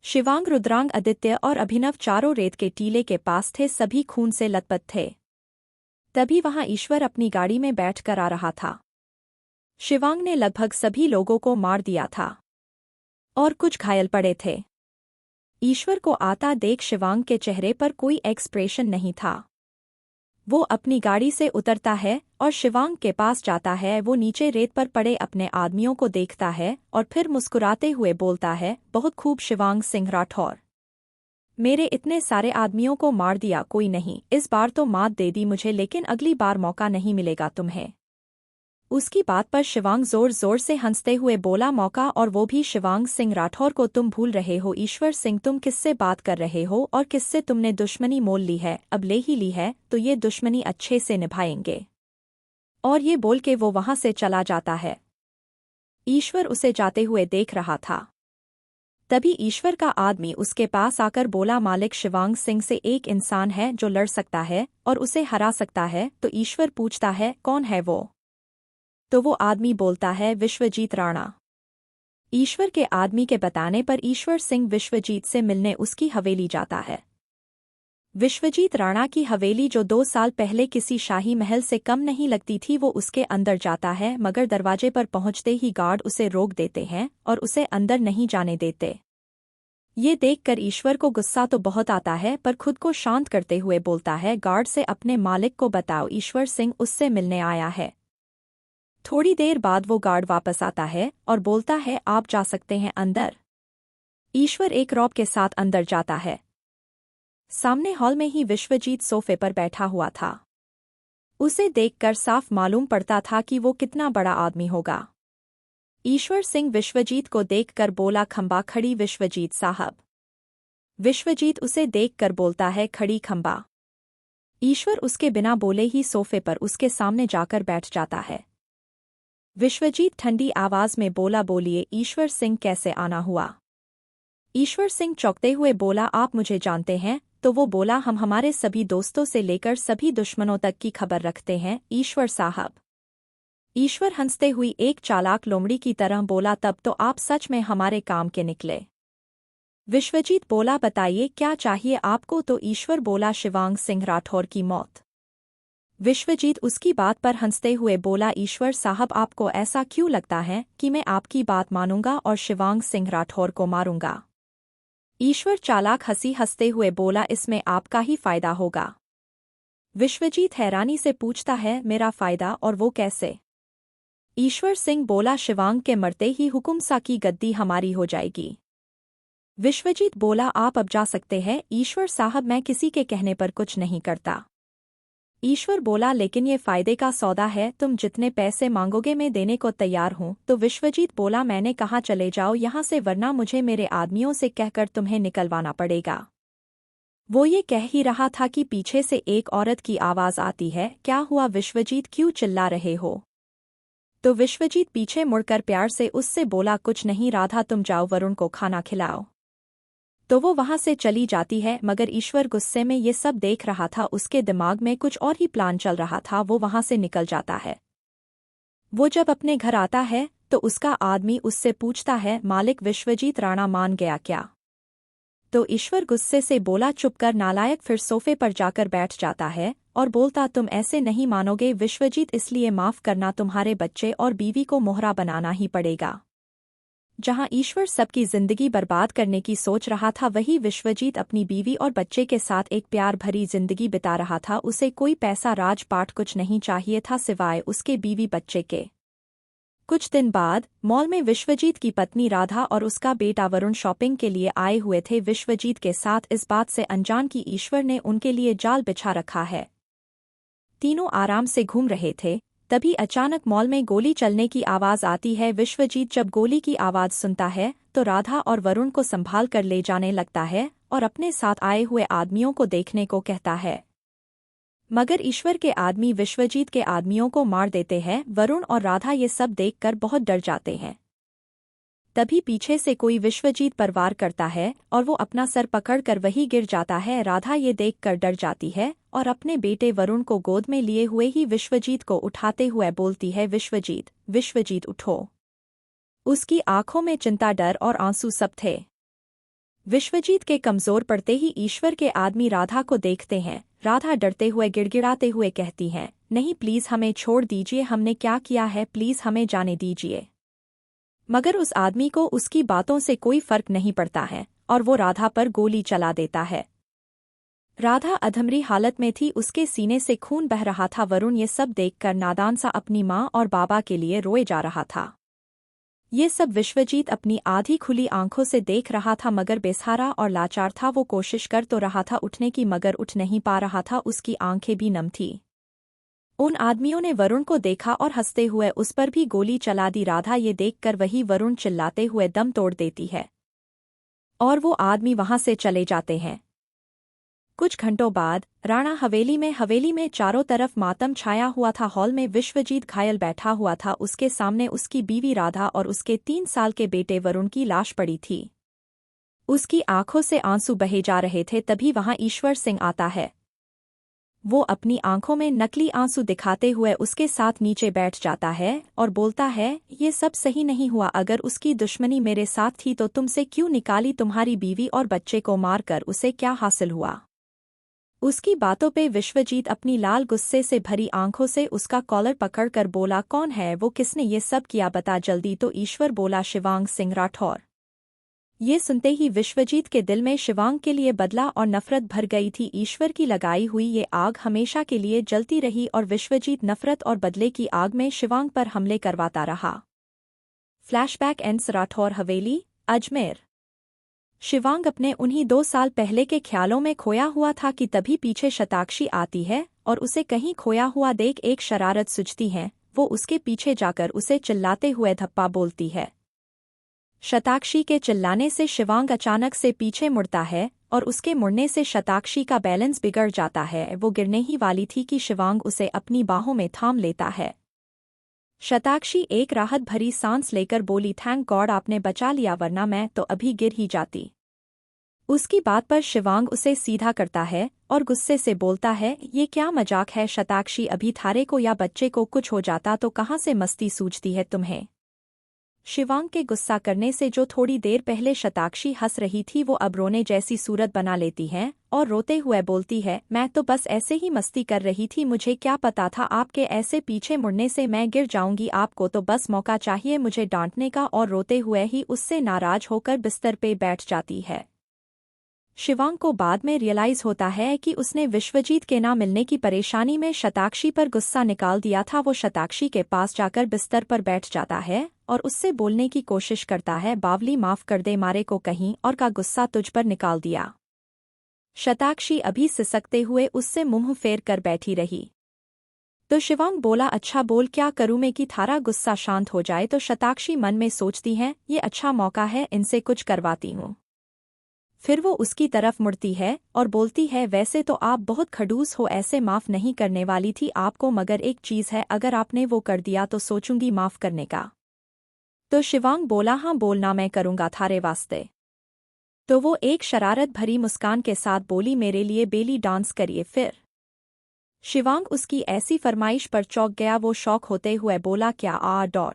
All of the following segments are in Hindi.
शिवांग, रुद्रांग, आदित्य और अभिनव चारों रेत के टीले के पास थे। सभी खून से लथपथ थे। तभी वहां ईश्वर अपनी गाड़ी में बैठकर आ रहा था। शिवांग ने लगभग सभी लोगों को मार दिया था और कुछ घायल पड़े थे। ईश्वर को आता देख शिवांग के चेहरे पर कोई एक्सप्रेशन नहीं था। वो अपनी गाड़ी से उतरता है और शिवांग के पास जाता है। वो नीचे रेत पर पड़े अपने आदमियों को देखता है और फिर मुस्कुराते हुए बोलता है, बहुत खूब शिवांग सिंह राठौर, मेरे इतने सारे आदमियों को मार दिया। कोई नहीं, इस बार तो मात दे दी मुझे, लेकिन अगली बार मौका नहीं मिलेगा तुम्हें। उसकी बात पर शिवांग जोर जोर से हंसते हुए बोला, मौका? और वो भी शिवांग सिंह राठौर को? तुम भूल रहे हो ईश्वर सिंह, तुम किससे बात कर रहे हो और किससे तुमने दुश्मनी मोल ली है? अब ले ही ली है तो ये दुश्मनी अच्छे से निभाएंगे। और ये बोल के वो वहां से चला जाता है। ईश्वर उसे जाते हुए देख रहा था। तभी ईश्वर का आदमी उसके पास आकर बोला, मालिक, शिवांग सिंह से एक इंसान है जो लड़ सकता है और उसे हरा सकता है। तो ईश्वर पूछता है, कौन है वो? तो वो आदमी बोलता है, विश्वजीत राणा। ईश्वर के आदमी के बताने पर ईश्वर सिंह विश्वजीत से मिलने उसकी हवेली जाता है। विश्वजीत राणा की हवेली, जो 2 साल पहले किसी शाही महल से कम नहीं लगती थी, वो उसके अंदर जाता है, मगर दरवाजे पर पहुंचते ही गार्ड उसे रोक देते हैं और उसे अंदर नहीं जाने देते। ये देखकर ईश्वर को गुस्सा तो बहुत आता है, पर खुद को शांत करते हुए बोलता है, गार्ड से अपने मालिक को बताओ, ईश्वर सिंह उससे मिलने आया है। थोड़ी देर बाद वो गार्ड वापस आता है और बोलता है, आप जा सकते हैं अंदर। ईश्वर एक रौब के साथ अंदर जाता है। सामने हॉल में ही विश्वजीत सोफे पर बैठा हुआ था। उसे देखकर साफ मालूम पड़ता था कि वो कितना बड़ा आदमी होगा। ईश्वर सिंह विश्वजीत को देखकर बोला, खंबा खड़ी विश्वजीत साहब। विश्वजीत उसे देखकर बोलता है, खड़ी खंबा। ईश्वर उसके बिना बोले ही सोफे पर उसके सामने जाकर बैठ जाता है। विश्वजीत ठंडी आवाज में बोला, बोलिए ईश्वर सिंह, कैसे आना हुआ? ईश्वर सिंह चौंकते हुए बोला, आप मुझे जानते हैं? तो वो बोला, हम हमारे सभी दोस्तों से लेकर सभी दुश्मनों तक की खबर रखते हैं ईश्वर साहब। ईश्वर हंसते हुई एक चालाक लोमड़ी की तरह बोला, तब तो आप सच में हमारे काम के निकले। विश्वजीत बोला, बताइए क्या चाहिए आपको? तो ईश्वर बोला, शिवांग सिंह राठौर की मौत। विश्वजीत उसकी बात पर हंसते हुए बोला, ईश्वर साहब, आपको ऐसा क्यों लगता है कि मैं आपकी बात मानूंगा और शिवांग सिंह राठौर को मारूंगा? ईश्वर चालाक हंसी हंसते हुए बोला, इसमें आपका ही फायदा होगा। विश्वजीत हैरानी से पूछता है, मेरा फायदा? और वो कैसे? ईश्वर सिंह बोला, शिवांग के मरते ही हुकुमसा की गद्दी हमारी हो जाएगी। विश्वजीत बोला, आप अब जा सकते हैं ईश्वर साहब, मैं किसी के कहने पर कुछ नहीं करता। ईश्वर बोला, लेकिन ये फायदे का सौदा है, तुम जितने पैसे मांगोगे मैं देने को तैयार हूं। तो विश्वजीत बोला, मैंने कहा चले जाओ यहां से, वरना मुझे मेरे आदमियों से कहकर तुम्हें निकलवाना पड़ेगा। वो ये कह ही रहा था कि पीछे से एक औरत की आवाज आती है, क्या हुआ विश्वजीत, क्यों चिल्ला रहे हो? तो विश्वजीत पीछे मुड़कर प्यार से उससे बोला, कुछ नहीं राधा, तुम जाओ वरुण को खाना खिलाओ। तो वो वहां से चली जाती है, मगर ईश्वर गुस्से में ये सब देख रहा था। उसके दिमाग में कुछ और ही प्लान चल रहा था। वो वहां से निकल जाता है। वो जब अपने घर आता है तो उसका आदमी उससे पूछता है, मालिक, विश्वजीत राणा मान गया क्या? तो ईश्वर गुस्से से बोला, चुप कर नालायक। फिर सोफे पर जाकर बैठ जाता है और बोलता, तुम ऐसे नहीं मानोगे विश्वजीत, इसलिए माफ करना, तुम्हारे बच्चे और बीवी को मोहरा बनाना ही पड़ेगा। जहां ईश्वर सबकी जिंदगी बर्बाद करने की सोच रहा था, वही विश्वजीत अपनी बीवी और बच्चे के साथ एक प्यार भरी जिंदगी बिता रहा था। उसे कोई पैसा राजपाट कुछ नहीं चाहिए था सिवाय उसके बीवी बच्चे के। कुछ दिन बाद मॉल में विश्वजीत की पत्नी राधा और उसका बेटा वरुण शॉपिंग के लिए आए हुए थे। विश्वजीत के साथ इस बात से अनजान कि ईश्वर ने उनके लिए जाल बिछा रखा है। तीनों आराम से घूम रहे थे। तभी अचानक मॉल में गोली चलने की आवाज आती है। विश्वजीत जब गोली की आवाज सुनता है तो राधा और वरुण को संभाल कर ले जाने लगता है और अपने साथ आए हुए आदमियों को देखने को कहता है, मगर ईश्वर के आदमी विश्वजीत के आदमियों को मार देते हैं। वरुण और राधा ये सब देखकर बहुत डर जाते हैं। तभी पीछे से कोई विश्वजीत पर वार करता है और वो अपना सर पकड़कर वहीं गिर जाता है। राधा ये देखकर डर जाती है और अपने बेटे वरुण को गोद में लिए हुए ही विश्वजीत को उठाते हुए बोलती है, विश्वजीत, विश्वजीत उठो। उसकी आंखों में चिंता, डर और आंसू सब थे। विश्वजीत के कमजोर पड़ते ही ईश्वर के आदमी राधा को देखते हैं। राधा डरते हुए गिड़गिड़ाते हुए कहती हैं, नहीं प्लीज हमें छोड़ दीजिए, हमने क्या किया है, प्लीज हमें जाने दीजिए। मगर उस आदमी को उसकी बातों से कोई फर्क नहीं पड़ता है और वो राधा पर गोली चला देता है। राधा अधमरी हालत में थी, उसके सीने से खून बह रहा था। वरुण ये सब देखकर नादान सा अपनी माँ और बाबा के लिए रोए जा रहा था। ये सब विश्वजीत अपनी आधी खुली आंखों से देख रहा था, मगर बेसहारा और लाचार था। वो कोशिश कर तो रहा था उठने की, मगर उठ नहीं पा रहा था, उसकी आंखें भी नम थीं। उन आदमियों ने वरुण को देखा और हंसते हुए उस पर भी गोली चला दी। राधा ये देखकर वही वरुण चिल्लाते हुए दम तोड़ देती है और वो आदमी वहां से चले जाते हैं। कुछ घंटों बाद राणा हवेली में चारों तरफ मातम छाया हुआ था। हॉल में विश्वजीत घायल बैठा हुआ था, उसके सामने उसकी बीवी राधा और उसके 3 साल के बेटे वरुण की लाश पड़ी थी। उसकी आंखों से आंसू बहे जा रहे थे। तभी वहां ईश्वर सिंह आता है। वो अपनी आंखों में नकली आंसू दिखाते हुए उसके साथ नीचे बैठ जाता है और बोलता है, ये सब सही नहीं हुआ। अगर उसकी दुश्मनी मेरे साथ थी तो तुमसे क्यों निकाली? तुम्हारी बीवी और बच्चे को मारकर उसे क्या हासिल हुआ? उसकी बातों पे विश्वजीत अपनी लाल गुस्से से भरी आंखों से उसका कॉलर पकड़कर बोला, कौन है वो, किसने ये सब किया, बता जल्दी। तो ईश्वर बोला, शिवांग सिंह राठौर। ये सुनते ही विश्वजीत के दिल में शिवांग के लिए बदला और नफरत भर गई थी। ईश्वर की लगाई हुई ये आग हमेशा के लिए जलती रही और विश्वजीत नफरत और बदले की आग में शिवांग पर हमले करवाता रहा। Flashback ends. राठौर हवेली, अजमेर। शिवांग अपने उन्हीं 2 साल पहले के ख्यालों में खोया हुआ था कि तभी पीछे शताक्षी आती है और उसे कहीं खोया हुआ देख एक शरारत सूझती है। वो उसके पीछे जाकर उसे चिल्लाते हुए धप्पा बोलती है। शताक्षी के चिल्लाने से शिवांग अचानक से पीछे मुड़ता है और उसके मुड़ने से शताक्षी का बैलेंस बिगड़ जाता है। वो गिरने ही वाली थी कि शिवांग उसे अपनी बाहों में थाम लेता है। शताक्षी एक राहत भरी सांस लेकर बोली, थैंक गॉड आपने बचा लिया, वरना मैं तो अभी गिर ही जाती। उसकी बात पर शिवांग उसे सीधा करता है और गुस्से से बोलता है, ये क्या मजाक है शताक्षी, अभी थारे को या बच्चे को कुछ हो जाता तो कहाँ से मस्ती सूझती है तुम्हें? शिवांग के गुस्सा करने से जो थोड़ी देर पहले शताक्षी हंस रही थी वो अब रोने जैसी सूरत बना लेती है और रोते हुए बोलती है, मैं तो बस ऐसे ही मस्ती कर रही थी, मुझे क्या पता था आपके ऐसे पीछे मुड़ने से मैं गिर जाऊंगी। आपको तो बस मौका चाहिए मुझे डांटने का। और रोते हुए ही उससे नाराज होकर बिस्तर पे बैठ जाती है। शिवांग को बाद में रियलाइज होता है कि उसने विश्वजीत के ना मिलने की परेशानी में शताक्षी पर गुस्सा निकाल दिया था। वो शताक्षी के पास जाकर बिस्तर पर बैठ जाता है और उससे बोलने की कोशिश करता है, बावली माफ कर दे, मारे को कहीं और का गुस्सा तुझ पर निकाल दिया। शताक्षी अभी सिसकते हुए उससे मुंह फेर कर बैठी रही। तो शिवांग बोला, अच्छा बोल, क्या करूं मैं कि थारा गुस्सा शांत हो जाए? तो शताक्षी मन में सोचती है, ये अच्छा मौका है, इनसे कुछ करवाती हूँ। फिर वो उसकी तरफ मुड़ती है और बोलती है, वैसे तो आप बहुत खड़ूस हो, ऐसे माफ नहीं करने वाली थी आपको, मगर एक चीज है, अगर आपने वो कर दिया तो सोचूंगी माफ करने का। तो शिवांग बोला, हाँ बोलना, मैं करूंगा थारे वास्ते। तो वो एक शरारत भरी मुस्कान के साथ बोली, मेरे लिए बेली डांस करिए। फिर शिवांग उसकी ऐसी फरमाइश पर चौंक गया। वो शौक होते हुए बोला, क्या?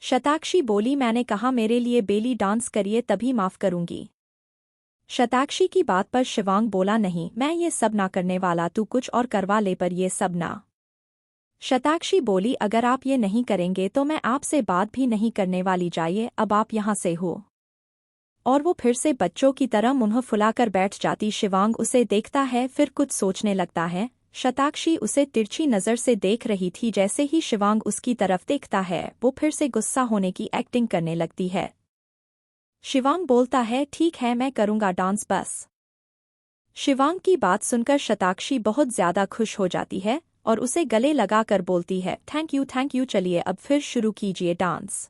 शताक्षी बोली, मैंने कहा मेरे लिए बेली डांस करिए तभी माफ करूंगी। शताक्षी की बात पर शिवांग बोला, नहीं मैं ये सब ना करने वाला, तू कुछ और करवा ले, पर ये सब ना। शताक्षी बोली, अगर आप ये नहीं करेंगे तो मैं आपसे बात भी नहीं करने वाली, जाइए अब आप यहाँ से हो। और वो फिर से बच्चों की तरह मुंह फुलाकर बैठ जाती। शिवांग उसे देखता है, फिर कुछ सोचने लगता है। शताक्षी उसे तिरछी नज़र से देख रही थी। जैसे ही शिवांग उसकी तरफ देखता है वो फिर से गुस्सा होने की एक्टिंग करने लगती है। शिवांग बोलता है, ठीक है मैं करूंगा डांस बस। शिवांग की बात सुनकर शताक्षी बहुत ज्यादा खुश हो जाती है और उसे गले लगाकर बोलती है, थैंक यू, चलिए अब फिर शुरू कीजिए डांस।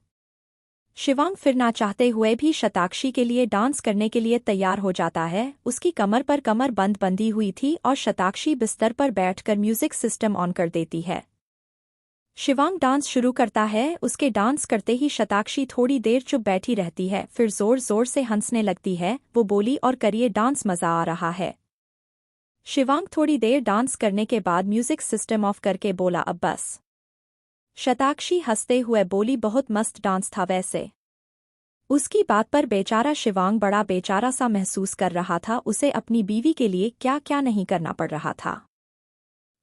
शिवांग फिर ना चाहते हुए भी शताक्षी के लिए डांस करने के लिए तैयार हो जाता है। उसकी कमर पर कमर बंद बंधी हुई थी और शताक्षी बिस्तर पर बैठकर म्यूजिक सिस्टम ऑन कर देती है। शिवांग डांस शुरू करता है। उसके डांस करते ही शताक्षी थोड़ी देर चुप बैठी रहती है, फिर जोर जोर से हंसने लगती है। वो बोली, और करिए डांस, मजा आ रहा है। शिवांग थोड़ी देर डांस करने के बाद म्यूजिक सिस्टम ऑफ करके बोला, अब बस। शताक्षी हंसते हुए बोली, बहुत मस्त डांस था वैसे। उसकी बात पर बेचारा शिवांग बड़ा बेचारा सा महसूस कर रहा था। उसे अपनी बीवी के लिए क्या क्या नहीं करना पड़ रहा था।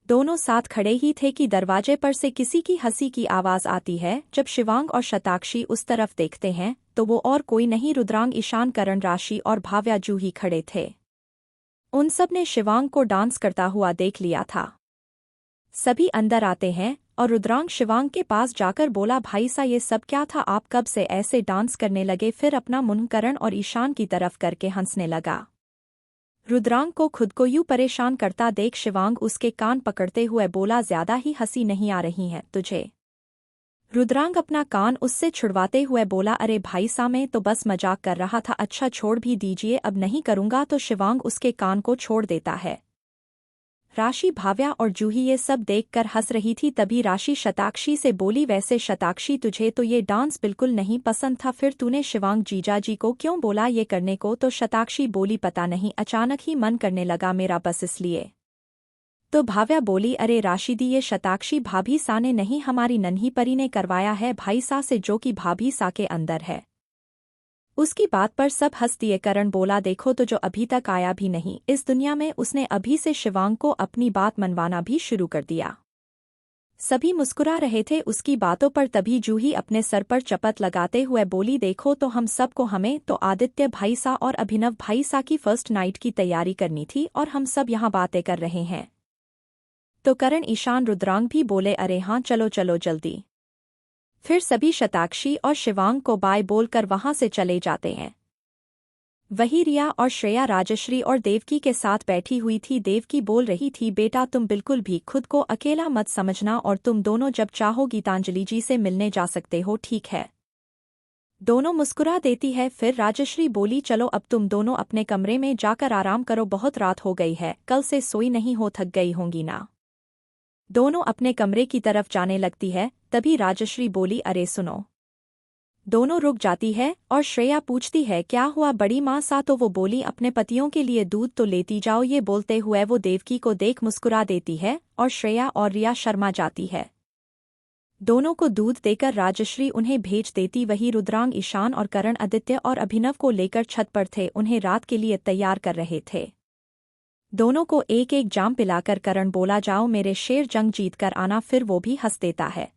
दोनों साथ खड़े ही थे कि दरवाजे पर से किसी की हंसी की आवाज आती है। जब शिवांग और शताक्षी उस तरफ देखते हैं तो वो और कोई नहीं, रुद्रांग, ईशान, करण, राशि और भाव्या जूही खड़े थे। उन सब ने शिवांग को डांस करता हुआ देख लिया था। सभी अंदर आते हैं और रुद्रांग शिवांग के पास जाकर बोला, भाई सा ये सब क्या था, आप कब से ऐसे डांस करने लगे? फिर अपना मुंह करण और ईशान की तरफ करके हंसने लगा। रुद्रांग को खुद को यूं परेशान करता देख शिवांग उसके कान पकड़ते हुए बोला, ज्यादा ही हंसी नहीं आ रही है तुझे? रुद्रांग अपना कान उससे छुड़वाते हुए बोला, अरे भाई सा मैं तो बस मजाक कर रहा था। अच्छा छोड़ भी दीजिए, अब नहीं करूंगा। तो शिवांग उसके कान को छोड़ देता है। राशि, भाव्या और जूही ये सब देखकर हंस रही थी। तभी राशि शताक्षी से बोली, वैसे शताक्षी तुझे तो ये डांस बिल्कुल नहीं पसंद था, फिर तूने शिवांग जीजाजी को क्यों बोला ये करने को? तो शताक्षी बोली, पता नहीं, अचानक ही मन करने लगा मेरा, बस इसलिए। तो भाव्या बोली, अरे राशि दी, ये शताक्षी भाभी सा ने नहीं, हमारी नन्ही परी ने करवाया है भाई सा से, जो कि भाभी सा के अंदर है। उसकी बात पर सब हंस दिए। करण बोला, देखो तो, जो अभी तक आया भी नहीं इस दुनिया में, उसने अभी से शिवांग को अपनी बात मनवाना भी शुरू कर दिया। सभी मुस्कुरा रहे थे उसकी बातों पर। तभी जूही अपने सर पर चपत लगाते हुए बोली, देखो तो, हम सबको, हमें तो आदित्य भाई सा और अभिनव भाई सा की फर्स्ट नाइट की तैयारी करनी थी और हम सब यहाँ बातें कर रहे हैं। तो करण, ईशान, रुद्रांग भी बोले, अरे हाँ चलो चलो जल्दी। फिर सभी शताक्षी और शिवांग को बाय बोलकर वहां से चले जाते हैं। वही रिया और श्रेया राजश्री और देवकी के साथ बैठी हुई थी। देवकी बोल रही थी, बेटा तुम बिल्कुल भी खुद को अकेला मत समझना और तुम दोनों जब चाहो गीतांजलि जी से मिलने जा सकते हो, ठीक है? दोनों मुस्कुरा देती है। फिर राजश्री बोली, चलो अब तुम दोनों अपने कमरे में जाकर आराम करो, बहुत रात हो गई है, कल से सोई नहीं हो, थक गई होंगी ना। दोनों अपने कमरे की तरफ जाने लगती है। तभी राजश्री बोली, अरे सुनो। दोनों रुक जाती है और श्रेया पूछती है, क्या हुआ बड़ी माँ सा? तो वो बोली, अपने पतियों के लिए दूध तो लेती जाओ। ये बोलते हुए वो देवकी को देख मुस्कुरा देती है और श्रेया और रिया शर्मा जाती है। दोनों को दूध देकर राजश्री उन्हें भेज देती। वही रुद्रांग, ईशान और करण आदित्य और अभिनव को लेकर छत पर थे, उन्हें रात के लिए तैयार कर रहे थे। दोनों को एक एक जाम पिलाकर करण बोला, जाओ मेरे शेर, जंग जीत कर आना। फिर वो भी हंस देता है।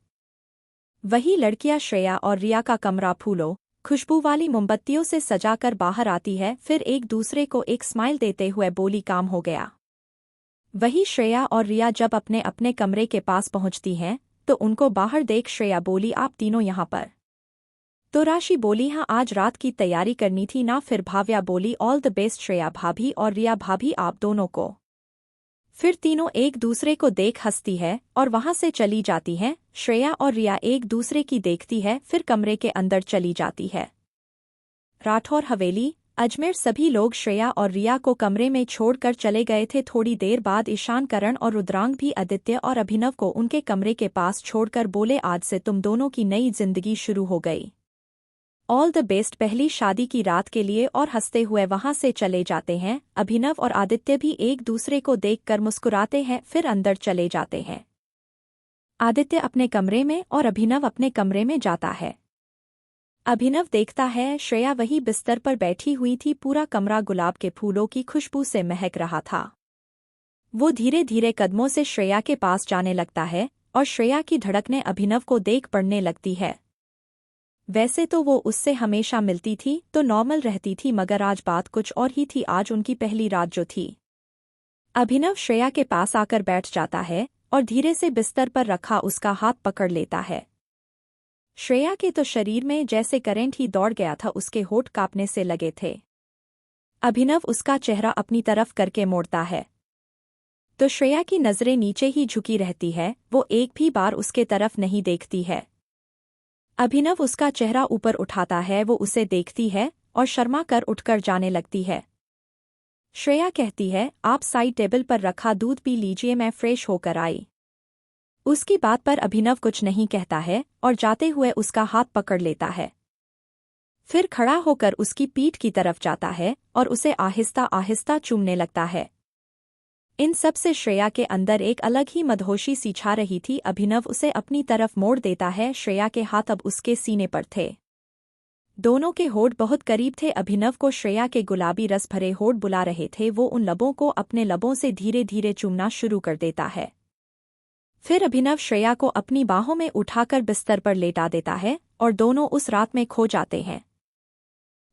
वही लड़कियां श्रेया और रिया का कमरा फूलों, खुशबू वाली मोमबत्तियों से सजाकर बाहर आती है। फिर एक दूसरे को एक स्माइल देते हुए बोली, काम हो गया। वही श्रेया और रिया जब अपने अपने कमरे के पास पहुंचती हैं तो उनको बाहर देख श्रेया बोली, आप तीनों यहाँ पर? तो राशि बोली, हाँ आज रात की तैयारी करनी थी ना। फिर भाव्या बोली, ऑल द बेस्ट श्रेया भाभी और रिया भाभी आप दोनों को। फिर तीनों एक दूसरे को देख हंसती है और वहां से चली जाती हैं। श्रेया और रिया एक दूसरे की देखती है, फिर कमरे के अंदर चली जाती है। राठौर हवेली, अजमेर, सभी लोग श्रेया और रिया को कमरे में छोड़कर चले गए थे। थोड़ी देर बाद ईशान, करण और रुद्रांग भी आदित्य और अभिनव को उनके कमरे के पास छोड़कर बोले, आज से तुम दोनों की नई जिंदगी शुरू हो गई, ऑल द बेस्ट पहली शादी की रात के लिए। और हंसते हुए वहां से चले जाते हैं। अभिनव और आदित्य भी एक दूसरे को देखकर मुस्कुराते हैं, फिर अंदर चले जाते हैं। आदित्य अपने कमरे में और अभिनव अपने कमरे में जाता है। अभिनव देखता है श्रेया वही बिस्तर पर बैठी हुई थी। पूरा कमरा गुलाब के फूलों की खुशबू से महक रहा था। वो धीरे धीरे कदमों से श्रेया के पास जाने लगता है और श्रेया की धड़कनें अभिनव को देख बढ़ने लगती है। वैसे तो वो उससे हमेशा मिलती थी तो नॉर्मल रहती थी, मगर आज बात कुछ और ही थी। आज उनकी पहली रात जो थी। अभिनव श्रेया के पास आकर बैठ जाता है और धीरे से बिस्तर पर रखा उसका हाथ पकड़ लेता है। श्रेया के तो शरीर में जैसे करंट ही दौड़ गया था, उसके होठ कांपने से लगे थे। अभिनव उसका चेहरा अपनी तरफ करके मोड़ता है तो श्रेया की नजरें नीचे ही झुकी रहती है, वो एक भी बार उसके तरफ नहीं देखती है। अभिनव उसका चेहरा ऊपर उठाता है, वो उसे देखती है और शर्मा कर उठकर जाने लगती है। श्रेया कहती है, आप साइड टेबल पर रखा दूध पी लीजिए, मैं फ्रेश होकर आई। उसकी बात पर अभिनव कुछ नहीं कहता है और जाते हुए उसका हाथ पकड़ लेता है। फिर खड़ा होकर उसकी पीठ की तरफ जाता है और उसे आहिस्ता आहिस्ता चूमने लगता है। इन सब से श्रेया के अंदर एक अलग ही मदहोशी सी छा रही थी। अभिनव उसे अपनी तरफ मोड़ देता है। श्रेया के हाथ अब उसके सीने पर थे। दोनों के होठ बहुत करीब थे। अभिनव को श्रेया के गुलाबी रस भरे होठ बुला रहे थे। वो उन लबों को अपने लबों से धीरे धीरे चूमना शुरू कर देता है। फिर अभिनव श्रेया को अपनी बाहों में उठाकर बिस्तर पर लेटा देता है और दोनों उस रात में खो जाते हैं।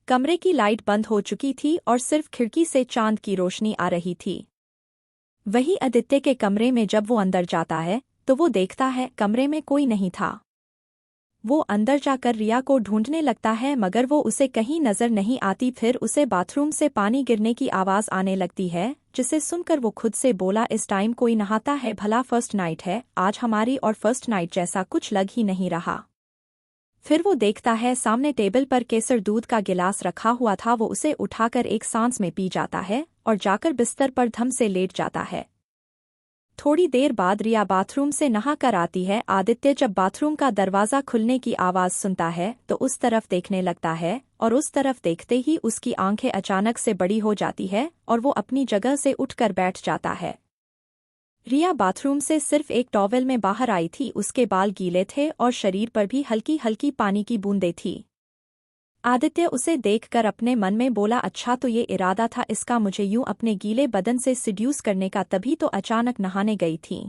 कमरे की लाइट बंद हो चुकी थी और सिर्फ खिड़की से चांद की रोशनी आ रही थी। वही आदित्य के कमरे में जब वो अंदर जाता है तो वो देखता है कमरे में कोई नहीं था। वो अंदर जाकर रिया को ढूंढने लगता है मगर वो उसे कहीं नजर नहीं आती। फिर उसे बाथरूम से पानी गिरने की आवाज आने लगती है, जिसे सुनकर वो खुद से बोला, इस टाइम कोई नहाता है भला? फर्स्ट नाइट है आज हमारी और फर्स्ट नाइट जैसा कुछ लग ही नहीं रहा। फिर वो देखता है सामने टेबल पर केसर दूध का गिलास रखा हुआ था। वो उसे उठाकर एक सांस में पी जाता है और जाकर बिस्तर पर धम से लेट जाता है। थोड़ी देर बाद रिया बाथरूम से नहा कर आती है। आदित्य जब बाथरूम का दरवाज़ा खुलने की आवाज़ सुनता है तो उस तरफ देखने लगता है और उस तरफ देखते ही उसकी आंखें अचानक से बड़ी हो जाती है और वो अपनी जगह से उठकर बैठ जाता है। रिया बाथरूम से सिर्फ एक टॉवेल में बाहर आई थी। उसके बाल गीले थे और शरीर पर भी हल्की हल्की पानी की बूंदें थी। आदित्य उसे देखकर अपने मन में बोला, अच्छा तो ये इरादा था इसका मुझे यूं अपने गीले बदन से सिड्यूस करने का, तभी तो अचानक नहाने गई थी।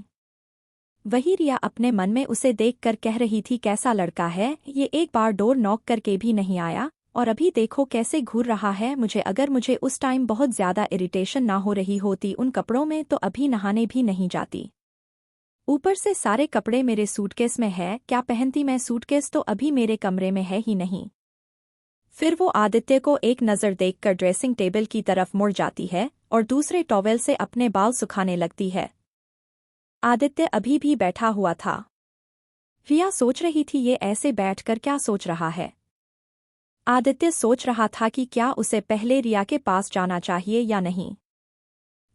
वही रिया अपने मन में उसे देखकर कह रही थी, कैसा लड़का है ये, एक बार डोर नॉक करके भी नहीं आया और अभी देखो कैसे घूर रहा है मुझे। अगर मुझे उस टाइम बहुत ज्यादा इरिटेशन ना हो रही होती उन कपड़ों में तो अभी नहाने भी नहीं जाती। ऊपर से सारे कपड़े मेरे सूटकेस में है, क्या पहनती मैं? सूटकेस तो अभी मेरे कमरे में है ही नहीं। फिर वो आदित्य को एक नज़र देखकर ड्रेसिंग टेबल की तरफ मुड़ जाती है और दूसरे टॉवेल से अपने बाल सुखाने लगती है। आदित्य अभी भी बैठा हुआ था। रिया सोच रही थी ये ऐसे बैठकर क्या सोच रहा है। आदित्य सोच रहा था कि क्या उसे पहले रिया के पास जाना चाहिए या नहीं।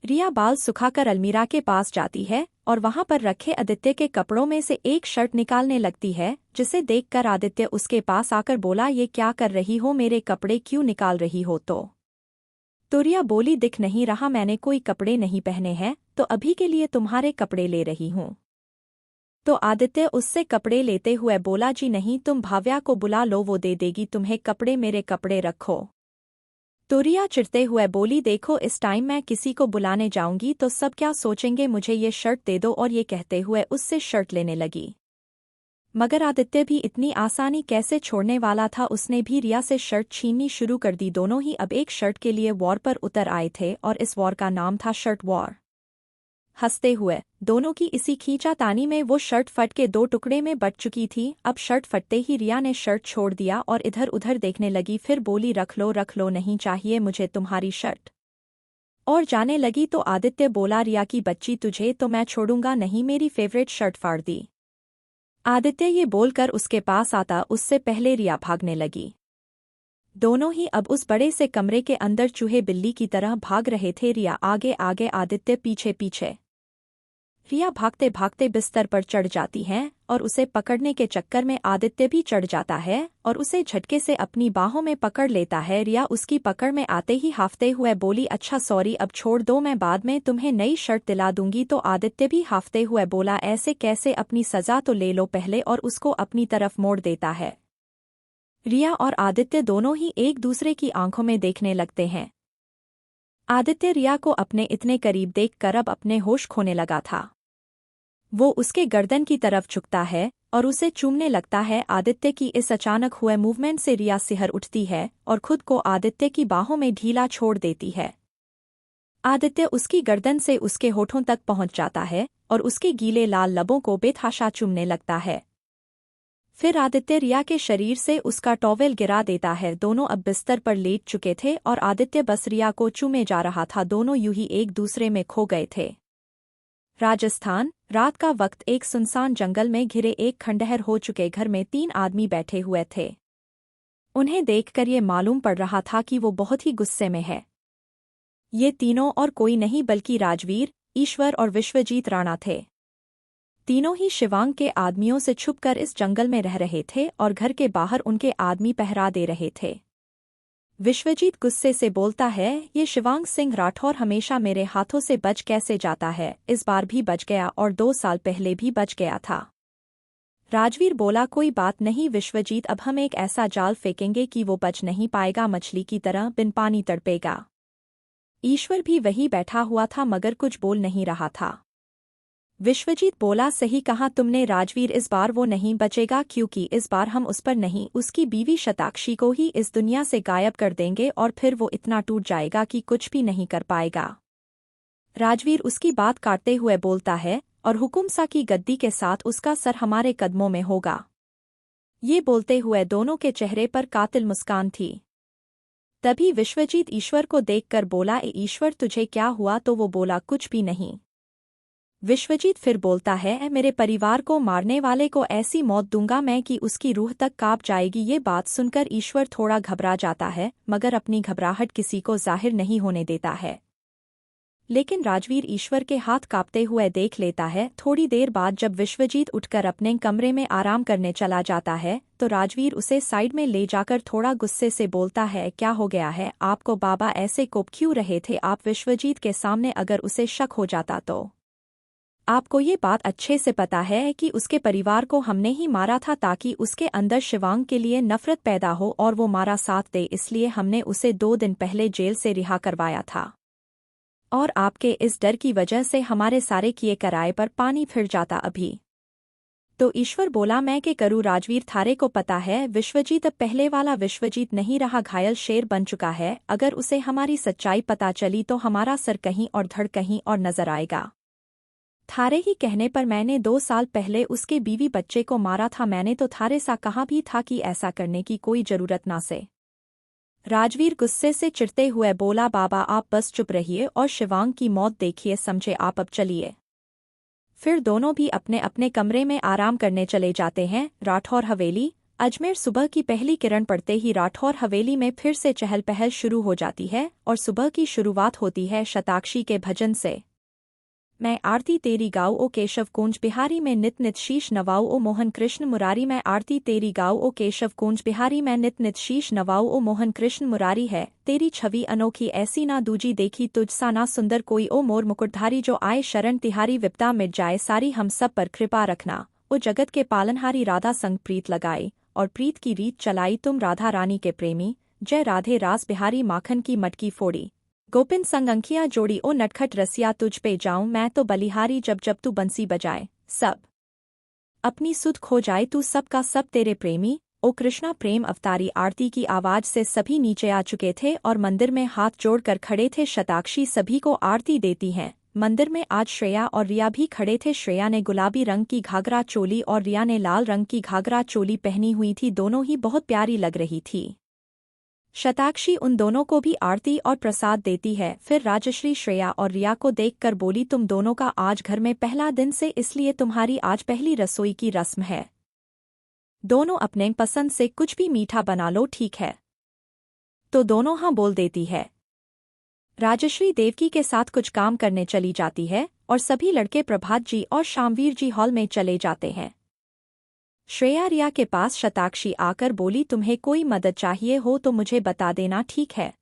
रिया बाल सुखाकर अलमीरा के पास जाती है और वहां पर रखे आदित्य के कपड़ों में से एक शर्ट निकालने लगती है, जिसे देखकर आदित्य उसके पास आकर बोला, ये क्या कर रही हो, मेरे कपड़े क्यों निकाल रही हो? तो रिया बोली, दिख नहीं रहा मैंने कोई कपड़े नहीं पहने हैं, तो अभी के लिए तुम्हारे कपड़े ले रही हूँ। तो आदित्य उससे कपड़े लेते हुए बोला, जी नहीं, तुम भाव्या को बुला लो, वो दे देगी तुम्हें कपड़े, मेरे कपड़े रखो। तो रिया चिढ़ते हुए बोली, देखो इस टाइम मैं किसी को बुलाने जाऊंगी तो सब क्या सोचेंगे, मुझे ये शर्ट दे दो। और ये कहते हुए उससे शर्ट लेने लगी। मगर आदित्य भी इतनी आसानी कैसे छोड़ने वाला था, उसने भी रिया से शर्ट छीननी शुरू कर दी। दोनों ही अब एक शर्ट के लिए वॉर पर उतर आए थे और इस वॉर का नाम था शर्ट वॉर। हंसते हुए दोनों की इसी खींचातानी में वो शर्ट फट के दो टुकड़े में बट चुकी थी। अब शर्ट फटते ही रिया ने शर्ट छोड़ दिया और इधर उधर देखने लगी। फिर बोली, रख लो, नहीं चाहिए मुझे तुम्हारी शर्ट। और जाने लगी तो आदित्य बोला, रिया की बच्ची, तुझे तो मैं छोड़ूंगा नहीं, मेरी फेवरेट शर्ट फाड़ दी। आदित्य ये बोलकर उसके पास आता उससे पहले रिया भागने लगी। दोनों ही अब उस बड़े से कमरे के अंदर चूहे बिल्ली की तरह भाग रहे थे। रिया आगे आगे, आदित्य पीछे पीछे। रिया भागते भागते बिस्तर पर चढ़ जाती है और उसे पकड़ने के चक्कर में आदित्य भी चढ़ जाता है और उसे झटके से अपनी बाहों में पकड़ लेता है। रिया उसकी पकड़ में आते ही हाफते हुए बोली, अच्छा सॉरी, अब छोड़ दो, मैं बाद में तुम्हें नई शर्ट दिला दूंगी। तो आदित्य भी हाफते हुए बोला, ऐसे कैसे, अपनी सजा तो ले लो पहले, और उसको अपनी तरफ मोड़ देता है। रिया और आदित्य दोनों ही एक दूसरे की आंखों में देखने लगते हैं। आदित्य रिया को अपने इतने करीब देखकर अब अपने होश खोने लगा था। वो उसके गर्दन की तरफ झुकता है और उसे चूमने लगता है। आदित्य की इस अचानक हुए मूवमेंट से रिया सिहर उठती है और खुद को आदित्य की बाहों में ढीला छोड़ देती है। आदित्य उसकी गर्दन से उसके होठों तक पहुंच जाता है और उसके गीले लाल लबों को बेतहाशा चूमने लगता है। फिर आदित्य रिया के शरीर से उसका टॉवेल गिरा देता है। दोनों अब बिस्तर पर लेट चुके थे और आदित्य बस रिया को चूमे जा रहा था। दोनों यूं ही एक दूसरे में खो गए थे। राजस्थान, रात का वक्त, एक सुनसान जंगल में घिरे एक खंडहर हो चुके घर में 3 आदमी बैठे हुए थे। उन्हें देखकर ये मालूम पड़ रहा था कि वो बहुत ही गुस्से में है। ये तीनों और कोई नहीं बल्कि राजवीर, ईश्वर और विश्वजीत राणा थे। तीनों ही शिवांग के आदमियों से छुपकर इस जंगल में रह रहे थे और घर के बाहर उनके आदमी पहरा दे रहे थे। विश्वजीत गुस्से से बोलता है, ये शिवांग सिंह राठौर हमेशा मेरे हाथों से बच कैसे जाता है, इस बार भी बच गया और 2 साल पहले भी बच गया था। राजवीर बोला, कोई बात नहीं विश्वजीत, अब हम एक ऐसा जाल फेंकेंगे कि वो बच नहीं पाएगा, मछली की तरह बिन पानी तड़पेगा। ईश्वर भी वही बैठा हुआ था मगर कुछ बोल नहीं रहा था। विश्वजीत बोला, सही कहा तुमने राजवीर, इस बार वो नहीं बचेगा क्योंकि इस बार हम उस पर नहीं, उसकी बीवी शताक्षी को ही इस दुनिया से गायब कर देंगे और फिर वो इतना टूट जाएगा कि कुछ भी नहीं कर पाएगा। राजवीर उसकी बात काटते हुए बोलता है, और हुकुमसा की गद्दी के साथ उसका सर हमारे कदमों में होगा। ये बोलते हुए दोनों के चेहरे पर कातिल मुस्कान थी। तभी विश्वजीत ईश्वर को देखकर बोला, ए ईश्वर तुझे क्या हुआ? तो वो बोला, कुछ भी नहीं। विश्वजीत फिर बोलता है, मेरे परिवार को मारने वाले को ऐसी मौत दूंगा मैं कि उसकी रूह तक कांप जाएगी। ये बात सुनकर ईश्वर थोड़ा घबरा जाता है मगर अपनी घबराहट किसी को जाहिर नहीं होने देता है। लेकिन राजवीर ईश्वर के हाथ कांपते हुए देख लेता है। थोड़ी देर बाद जब विश्वजीत उठकर अपने कमरे में आराम करने चला जाता है तो राजवीर उसे साइड में ले जाकर थोड़ा गुस्से से बोलता है, क्या हो गया है आपको बाबा, ऐसे कोप क्यों रहे थे आप? विश्वजीत के सामने अगर उसे शक हो जाता तो? आपको ये बात अच्छे से पता है कि उसके परिवार को हमने ही मारा था ताकि उसके अंदर शिवांग के लिए नफरत पैदा हो और वो मारा साथ दे, इसलिए हमने उसे 2 दिन पहले जेल से रिहा करवाया था। और आपके इस डर की वजह से हमारे सारे किए कराए पर पानी फिर जाता अभी। तो ईश्वर बोला, मैं के करूँ? राजवीर, थारे को पता है विश्वजीत अब पहले वाला विश्वजीत नहीं रहा, घायल शेर बन चुका है। अगर उसे हमारी सच्चाई पता चली तो हमारा सर कहीं और धड़ कहीं और नजर आएगा। थारे ही कहने पर मैंने 2 साल पहले उसके बीवी बच्चे को मारा था। मैंने तो थारे सा कहा भी था कि ऐसा करने की कोई जरूरत ना से। राजवीर गुस्से से चिढ़ते हुए बोला, बाबा आप बस चुप रहिए और शिवांग की मौत देखिए, समझे आप, अब चलिए। फिर दोनों भी अपने अपने कमरे में आराम करने चले जाते हैं। राठौर हवेली, अजमेर। सुबह की पहली किरण पड़ते ही राठौर हवेली में फिर से चहल पहल शुरू हो जाती है और सुबह की शुरुआत होती है शताक्षी के भजन से। मैं आरती तेरी गाऊ ओ केशव कुंज बिहारी में नित नित शीश नवाऊ ओ मोहन कृष्ण मुरारी। मैं आरती तेरी गाऊ ओ केशव कुंज बिहारी में नित नित शीश नवाऊ ओ मोहन कृष्ण मुरारी। है तेरी छवि अनोखी ऐसी ना दूजी देखी तुझ सा ना सुंदर कोई। ओ मोर मुकुटधारी जो आए शरण तिहारी, विपदा मिट जाए सारी हम सब पर कृपा रखना। ओ जगत के पालनहारी राधा संग प्रीत लगाई और प्रीत की रीत चलाई, तुम राधा रानी के प्रेमी। जय राधे रास बिहारी माखन की मटकी फोड़ी। गोपिन संग अंखियां जोड़ी ओ नटखट रसिया, तुझ पे जाऊं मैं तो बलिहारी जब जब तू बंसी बजाए। सब अपनी सुध खो जाए तू सब का सब तेरे प्रेमी। ओ कृष्णा प्रेम अवतारी। आरती की आवाज से सभी नीचे आ चुके थे और मंदिर में हाथ जोड़कर खड़े थे। शताक्षी सभी को आरती देती हैं। मंदिर में आज श्रेया और रिया भी खड़े थे। श्रेया ने गुलाबी रंग की घाघरा चोली और रिया ने लाल रंग की घाघरा चोली पहनी हुई थी। दोनों ही बहुत प्यारी लग रही थी। शताक्षी उन दोनों को भी आरती और प्रसाद देती है। फिर राजश्री श्रेया और रिया को देखकर बोली, तुम दोनों का आज घर में पहला दिन से इसलिए तुम्हारी आज पहली रसोई की रस्म है। दोनों अपने पसंद से कुछ भी मीठा बना लो, ठीक है? तो दोनों हाँ बोल देती है। राजश्री देवकी के साथ कुछ काम करने चली जाती है और सभी लड़के प्रभात जी और शामवीर जी हॉल में चले जाते हैं। श्रेया रिया के पास शताक्षी आकर बोली, तुम्हें कोई मदद चाहिए हो तो मुझे बता देना, ठीक है?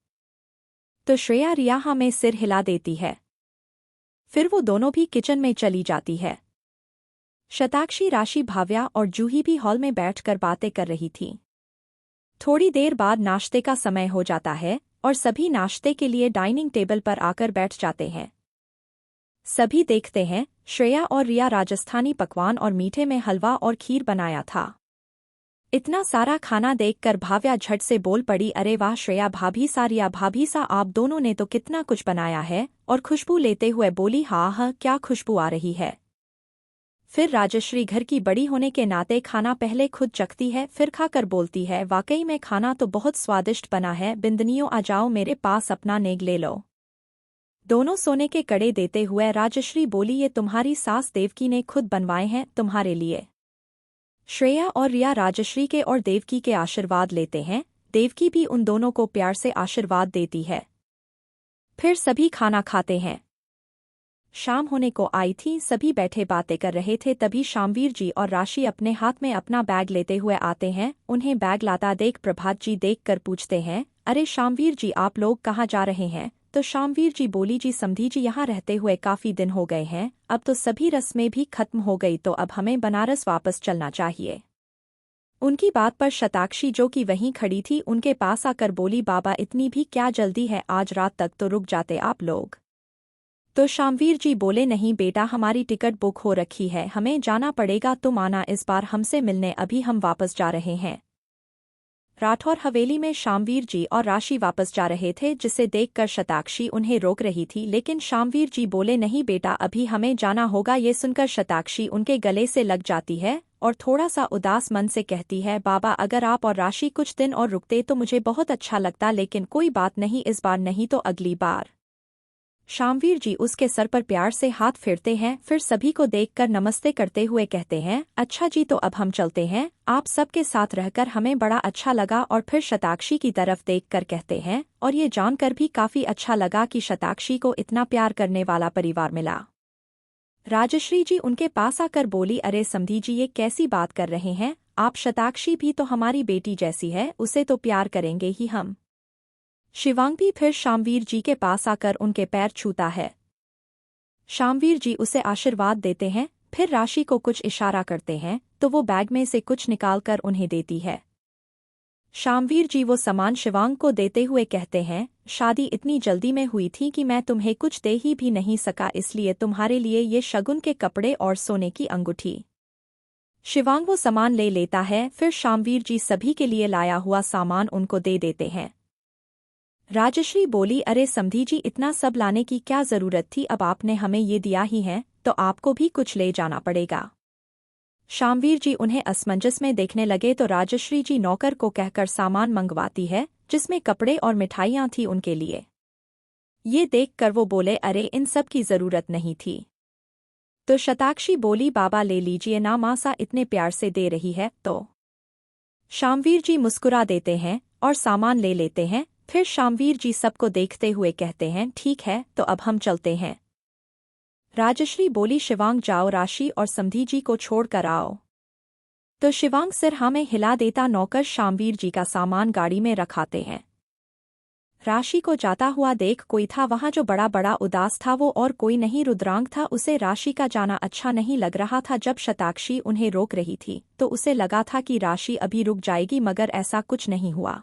तो श्रेया रिया हाँ में सिर हिला देती है। फिर वो दोनों भी किचन में चली जाती है। शताक्षी, राशि, भाव्या और जूही भी हॉल में बैठकर बातें कर रही थी। थोड़ी देर बाद नाश्ते का समय हो जाता है और सभी नाश्ते के लिए डाइनिंग टेबल पर आकर बैठ जाते हैं। सभी देखते हैं श्रेया और रिया राजस्थानी पकवान और मीठे में हलवा और खीर बनाया था। इतना सारा खाना देखकर भाव्या झट से बोल पड़ी, अरे वाह श्रेया भाभी सा, रिया भाभी सा, आप दोनों ने तो कितना कुछ बनाया है। और खुशबू लेते हुए बोली, हाँ क्या खुशबू आ रही है। फिर राजश्री घर की बड़ी होने के नाते खाना पहले खुद चखती है, फिर खाकर बोलती है, वाकई में खाना तो बहुत स्वादिष्ट बना है। बिंदनियों आ जाओ मेरे पास, अपना नेग ले लो। दोनों सोने के कड़े देते हुए राजश्री बोली, ये तुम्हारी सास देवकी ने खुद बनवाए हैं तुम्हारे लिए। श्रेया और रिया राजश्री के और देवकी के आशीर्वाद लेते हैं। देवकी भी उन दोनों को प्यार से आशीर्वाद देती है। फिर सभी खाना खाते हैं। शाम होने को आई थी, सभी बैठे बातें कर रहे थे। तभी शामवीर जी और राशि अपने हाथ में अपना बैग लेते हुए आते हैं। उन्हें बैग लाता देख प्रभात जी देखकर पूछते हैं, अरे शामवीर जी आप लोग कहाँ जा रहे हैं? तो शामवीर जी बोली, जी समधी जी यहाँ रहते हुए काफी दिन हो गए हैं, अब तो सभी रस्में भी खत्म हो गई, तो अब हमें बनारस वापस चलना चाहिए। उनकी बात पर शताक्षी, जो कि वहीं खड़ी थी, उनके पास आकर बोली, बाबा इतनी भी क्या जल्दी है, आज रात तक तो रुक जाते आप लोग। तो शामवीर जी बोले, नहीं बेटा, हमारी टिकट बुक हो रखी है, हमें जाना पड़ेगा, तुम आना इस बार हमसे मिलने, अभी हम वापस जा रहे हैं। राठौर हवेली में शामवीर जी और राशि वापस जा रहे थे, जिसे देखकर शताक्षी उन्हें रोक रही थी, लेकिन शामवीर जी बोले, नहीं बेटा, अभी हमें जाना होगा। ये सुनकर शताक्षी उनके गले से लग जाती है और थोड़ा सा उदास मन से कहती है, बाबा अगर आप और राशि कुछ दिन और रुकते तो मुझे बहुत अच्छा लगता, लेकिन कोई बात नहीं, इस बार नहीं तो अगली बार। शामवीर जी उसके सर पर प्यार से हाथ फेरते हैं, फिर सभी को देखकर नमस्ते करते हुए कहते हैं, अच्छा जी, तो अब हम चलते हैं, आप सबके साथ रहकर हमें बड़ा अच्छा लगा। और फिर शताक्षी की तरफ देखकर कहते हैं, और ये जानकर भी काफी अच्छा लगा कि शताक्षी को इतना प्यार करने वाला परिवार मिला। राजश्री जी उनके पास आकर बोली, अरे समधी जी, ये कैसी बात कर रहे हैं आप, शताक्षी भी तो हमारी बेटी जैसी है, उसे तो प्यार करेंगे ही हम। शिवांग भी फिर शामवीर जी के पास आकर उनके पैर छूता है। शामवीर जी उसे आशीर्वाद देते हैं, फिर राशि को कुछ इशारा करते हैं तो वो बैग में से कुछ निकालकर उन्हें देती है। शामवीर जी वो सामान शिवांग को देते हुए कहते हैं, शादी इतनी जल्दी में हुई थी कि मैं तुम्हें कुछ दे ही भी नहीं सका, इसलिए तुम्हारे लिए ये शगुन के कपड़े और सोने की अंगूठी। शिवांग वो सामान ले लेता है, फिर शामवीर जी सभी के लिए लाया हुआ सामान उनको दे देते हैं। राजश्री बोली, अरे समधी जी, इतना सब लाने की क्या जरूरत थी, अब आपने हमें ये दिया ही है तो आपको भी कुछ ले जाना पड़ेगा। शामवीर जी उन्हें असमंजस में देखने लगे तो राजश्री जी नौकर को कहकर सामान मंगवाती है, जिसमें कपड़े और मिठाइयाँ थी उनके लिए। ये देखकर वो बोले, अरे इन सब की जरूरत नहीं थी। तो शताक्षी बोली, बाबा ले लीजिए ना, मासा इतने प्यार से दे रही है तो। शामवीर जी मुस्कुरा देते हैं और सामान ले लेते हैं, फिर शामवीर जी सबको देखते हुए कहते हैं, ठीक है, तो अब हम चलते हैं। राजश्री बोली, शिवांग जाओ, राशि और समधी जी को छोड़ कर आओ। तो शिवांग सिर हाँ में हिला देता, नौकर शामवीर जी का सामान गाड़ी में रखाते हैं। राशि को जाता हुआ देख कोई था वहां जो बड़ा बड़ा उदास था, वो और कोई नहीं रुद्रांग था। उसे राशि का जाना अच्छा नहीं लग रहा था। जब शताक्षी उन्हें रोक रही थी तो उसे लगा था कि राशि अभी रुक जाएगी, मगर ऐसा कुछ नहीं हुआ।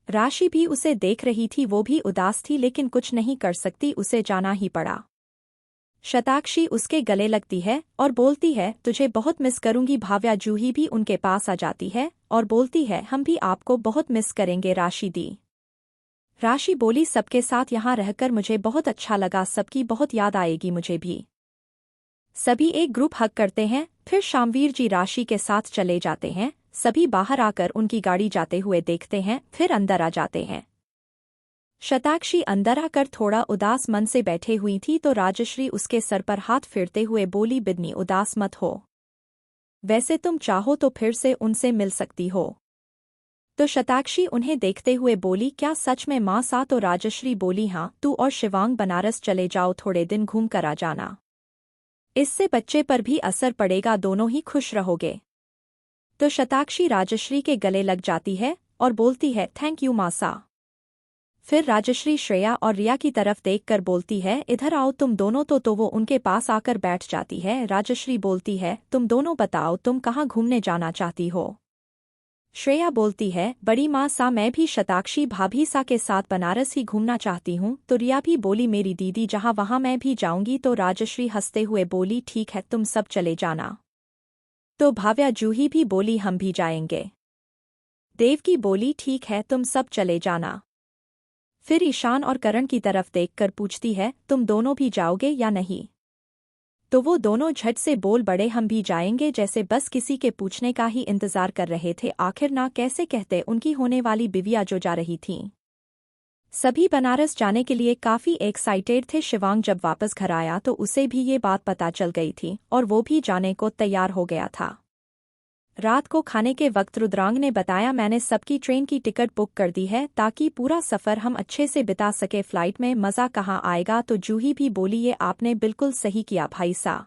राशि भी उसे देख रही थी, वो भी उदास थी, लेकिन कुछ नहीं कर सकती, उसे जाना ही पड़ा। शताक्षी उसके गले लगती है और बोलती है, तुझे बहुत मिस करूंगी। भाव्या जूही भी उनके पास आ जाती है और बोलती है, हम भी आपको बहुत मिस करेंगे राशि दी। राशि बोली, सबके साथ यहाँ रहकर मुझे बहुत अच्छा लगा, सबकी बहुत याद आएगी मुझे भी। सभी एक ग्रुप हग करते हैं, फिर शामवीर जी राशि के साथ चले जाते हैं। सभी बाहर आकर उनकी गाड़ी जाते हुए देखते हैं, फिर अंदर आ जाते हैं। शताक्षी अंदर आकर थोड़ा उदास मन से बैठे हुई थी तो राजश्री उसके सर पर हाथ फेरते हुए बोली, बिदनी उदास मत हो, वैसे तुम चाहो तो फिर से उनसे मिल सकती हो। तो शताक्षी उन्हें देखते हुए बोली, क्या सच में माँ सा? तो राजश्री बोली, हाँ, तू और शिवांग बनारस चले जाओ, थोड़े दिन घूम कर आ जाना, इससे बच्चे पर भी असर पड़ेगा, दोनों ही खुश रहोगे। तो शताक्षी राजश्री के गले लग जाती है और बोलती है, थैंक यू मासा। फिर राजश्री श्रेया और रिया की तरफ देखकर बोलती है, इधर आओ तुम दोनों। तो वो उनके पास आकर बैठ जाती है। राजश्री बोलती है, तुम दोनों बताओ, तुम कहाँ घूमने जाना चाहती हो? श्रेया बोलती है, बड़ी माँ सा, मैं भी शताक्षी भाभी सा के साथ बनारस ही घूमना चाहती हूँ। तो रिया भी बोली, मेरी दीदी जहाँ वहाँ मैं भी जाऊंगी। तो राजश्री हंसते हुए बोली, ठीक है, तुम सब चले जाना। तो भाव्या जूही भी बोली, हम भी जाएंगे। देवकी बोली, ठीक है, तुम सब चले जाना। फिर ईशान और करण की तरफ देखकर पूछती है, तुम दोनों भी जाओगे या नहीं? तो वो दोनों झट से बोल बड़े, हम भी जाएंगे, जैसे बस किसी के पूछने का ही इंतजार कर रहे थे। आखिर ना कैसे कहते उनकी होने वाली बिविया जो जा रही थीं। सभी बनारस जाने के लिए काफी एक्साइटेड थे। शिवांग जब वापस घर आया तो उसे भी ये बात पता चल गई थी और वो भी जाने को तैयार हो गया था। रात को खाने के वक्त रुद्रांग ने बताया, मैंने सबकी ट्रेन की टिकट बुक कर दी है ताकि पूरा सफ़र हम अच्छे से बिता सके, फ्लाइट में मज़ा कहाँ आएगा। तो जूही भी बोली, ये आपने बिल्कुल सही किया भाई सा।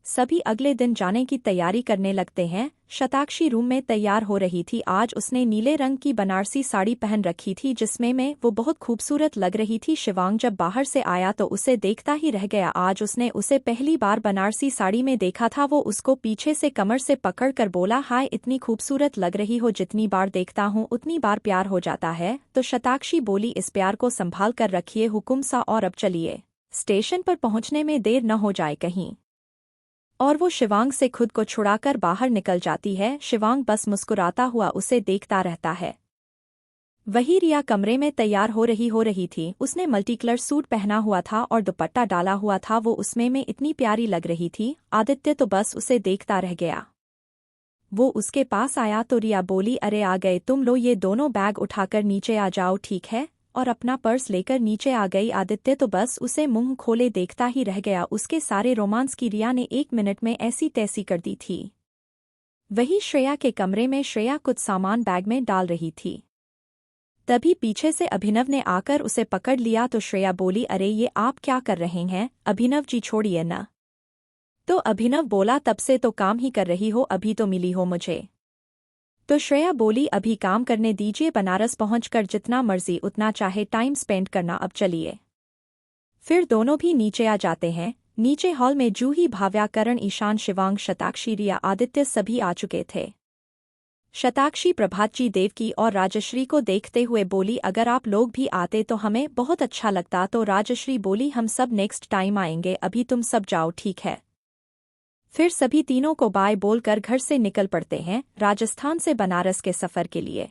सभी अगले दिन जाने की तैयारी करने लगते हैं। शताक्षी रूम में तैयार हो रही थी। आज उसने नीले रंग की बनारसी साड़ी पहन रखी थी जिसमें वो बहुत खूबसूरत लग रही थी। शिवांग जब बाहर से आया तो उसे देखता ही रह गया। आज उसने उसे पहली बार बनारसी साड़ी में देखा था। वो उसको पीछे से कमर से पकड़ कर बोला, हाय, इतनी खूबसूरत लग रही हो, जितनी बार देखता हूँ उतनी बार प्यार हो जाता है। तो शताक्षी बोली, इस प्यार को संभाल कर रखिए हुकुम सा, और अब चलिए, स्टेशन पर पहुंचने में देर न हो जाए कहीं। और वो शिवांग से खुद को छुड़ाकर बाहर निकल जाती है। शिवांग बस मुस्कुराता हुआ उसे देखता रहता है। वही रिया कमरे में तैयार हो रही थी। उसने मल्टी कलर सूट पहना हुआ था और दुपट्टा डाला हुआ था। वो उसमें इतनी प्यारी लग रही थी। आदित्य तो बस उसे देखता रह गया। वो उसके पास आया तो रिया बोली, अरे आ गए तुम, लो ये दोनों बैग उठाकर नीचे आ जाओ, ठीक है, और अपना पर्स लेकर नीचे आ गई। आदित्य तो बस उसे मुंह खोले देखता ही रह गया। उसके सारे रोमांस की रिया ने 1 मिनट में ऐसी तैसी कर दी थी। वही श्रेया के कमरे में श्रेया कुछ सामान बैग में डाल रही थी। तभी पीछे से अभिनव ने आकर उसे पकड़ लिया तो श्रेया बोली, अरे ये आप क्या कर रहे हैं अभिनव जी, छोड़िए न। तो अभिनव बोला, तब से तो काम ही कर रही हो, अभी तो मिली हो मुझे। तो श्रेया बोली, अभी काम करने दीजिए, बनारस पहुंचकर जितना मर्जी उतना चाहे टाइम स्पेंड करना, अब चलिए। फिर दोनों भी नीचे आ जाते हैं। नीचे हॉल में जूही, भाव्या, करण, ईशान, शिवांग, शताक्षी, रिया, आदित्य सभी आ चुके थे। शताक्षी प्रभात जी, देवकी और राजश्री को देखते हुए बोली, अगर आप लोग भी आते तो हमें बहुत अच्छा लगता। तो राजश्री बोली, हम सब नेक्स्ट टाइम आएंगे, अभी तुम सब जाओ, ठीक है। फिर सभी तीनों को बाय बोलकर घर से निकल पड़ते हैं राजस्थान से बनारस के सफर के लिए।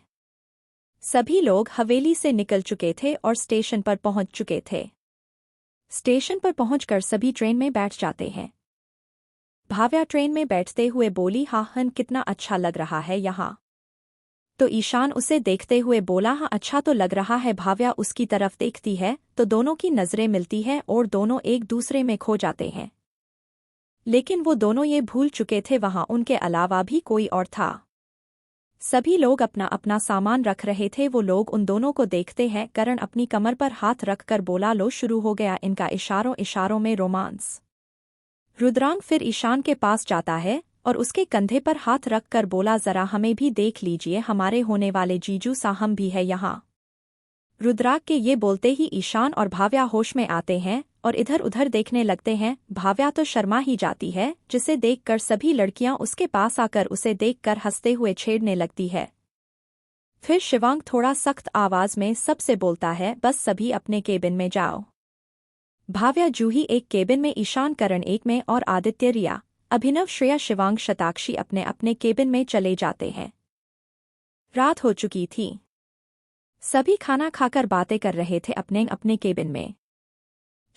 सभी लोग हवेली से निकल चुके थे और स्टेशन पर पहुंच चुके थे। स्टेशन पर पहुंचकर सभी ट्रेन में बैठ जाते हैं। भाव्या ट्रेन में बैठते हुए बोली, हाँ हन, कितना अच्छा लग रहा है यहाँ। तो ईशान उसे देखते हुए बोला, हाँ अच्छा तो लग रहा है। भाव्या उसकी तरफ देखती है तो दोनों की नजरें मिलती है और दोनों एक दूसरे में खो जाते हैं। लेकिन वो दोनों ये भूल चुके थे वहां उनके अलावा भी कोई और था। सभी लोग अपना अपना सामान रख रहे थे। वो लोग उन दोनों को देखते हैं। करण अपनी कमर पर हाथ रखकर बोला, लो शुरू हो गया इनका इशारों इशारों में रोमांस। रुद्रांग फिर ईशान के पास जाता है और उसके कंधे पर हाथ रखकर बोला, जरा हमें भी देख लीजिए, हमारे होने वाले जीजू सा हम भी है यहाँ। रुद्राग के ये बोलते ही ईशान और भाव्या होश में आते हैं और इधर उधर देखने लगते हैं। भाव्या तो शर्मा ही जाती है, जिसे देखकर सभी लड़कियां उसके पास आकर उसे देखकर हंसते हुए छेड़ने लगती है। फिर शिवांग थोड़ा सख्त आवाज में सबसे बोलता है, बस सभी अपने केबिन में जाओ। भाव्या, जूही एक केबिन में, ईशान, करण एक में और आदित्य, रिया, अभिनव, श्रेया, शिवांग, शताक्षी अपने अपने केबिन में चले जाते हैं। रात हो चुकी थी। सभी खाना खाकर बातें कर रहे थे अपने अपने केबिन में।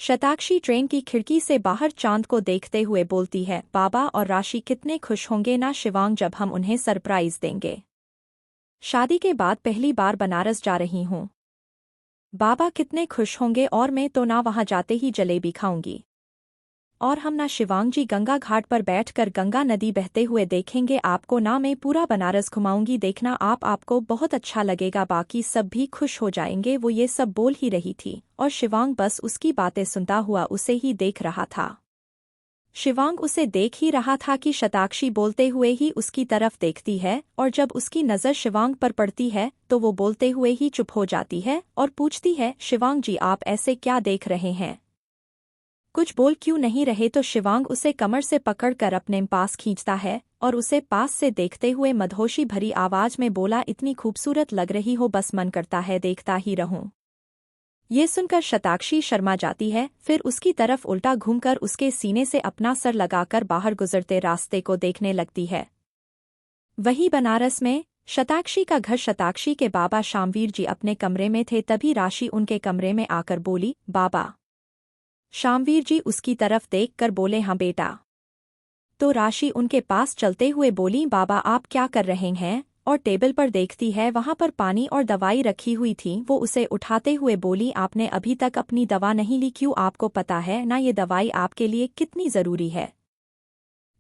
शताक्षी ट्रेन की खिड़की से बाहर चांद को देखते हुए बोलती है, बाबा और राशि कितने खुश होंगे ना शिवांग जब हम उन्हें सरप्राइज देंगे। शादी के बाद पहली बार बनारस जा रही हूँ। बाबा कितने खुश होंगे, और मैं तो ना वहां जाते ही जलेबी खाऊंगी। और हम ना शिवांग जी गंगा घाट पर बैठकर गंगा नदी बहते हुए देखेंगे आपको ना, मैं पूरा बनारस घुमाऊंगी, देखना आपको बहुत अच्छा लगेगा, बाकी सब भी खुश हो जाएंगे। वो ये सब बोल ही रही थी और शिवांग बस उसकी बातें सुनता हुआ उसे ही देख रहा था। शिवांग उसे देख ही रहा था कि शताक्षी बोलते हुए ही उसकी तरफ देखती है और जब उसकी नज़र शिवांग पर पड़ती है तो वो बोलते हुए ही चुप हो जाती है और पूछती है, शिवांग जी आप ऐसे क्या देख रहे हैं, कुछ बोल क्यों नहीं रहे। तो शिवांग उसे कमर से पकड़कर अपने पास खींचता है और उसे पास से देखते हुए मदहोशी भरी आवाज में बोला, इतनी खूबसूरत लग रही हो, बस मन करता है देखता ही रहूं। ये सुनकर शताक्षी शर्मा जाती है, फिर उसकी तरफ उल्टा घूमकर उसके सीने से अपना सर लगाकर बाहर गुजरते रास्ते को देखने लगती है। वही बनारस में शताक्षी का घर। शताक्षी के बाबा शामवीर जी अपने कमरे में थे, तभी राशि उनके कमरे में आकर बोली, बाबा। शामवीर जी उसकी तरफ देखकर बोले, हाँ बेटा। तो राशि उनके पास चलते हुए बोली, बाबा आप क्या कर रहे हैं, और टेबल पर देखती है वहां पर पानी और दवाई रखी हुई थी। वो उसे उठाते हुए बोली, आपने अभी तक अपनी दवा नहीं ली क्यों, आपको पता है ना ये दवाई आपके लिए कितनी जरूरी है।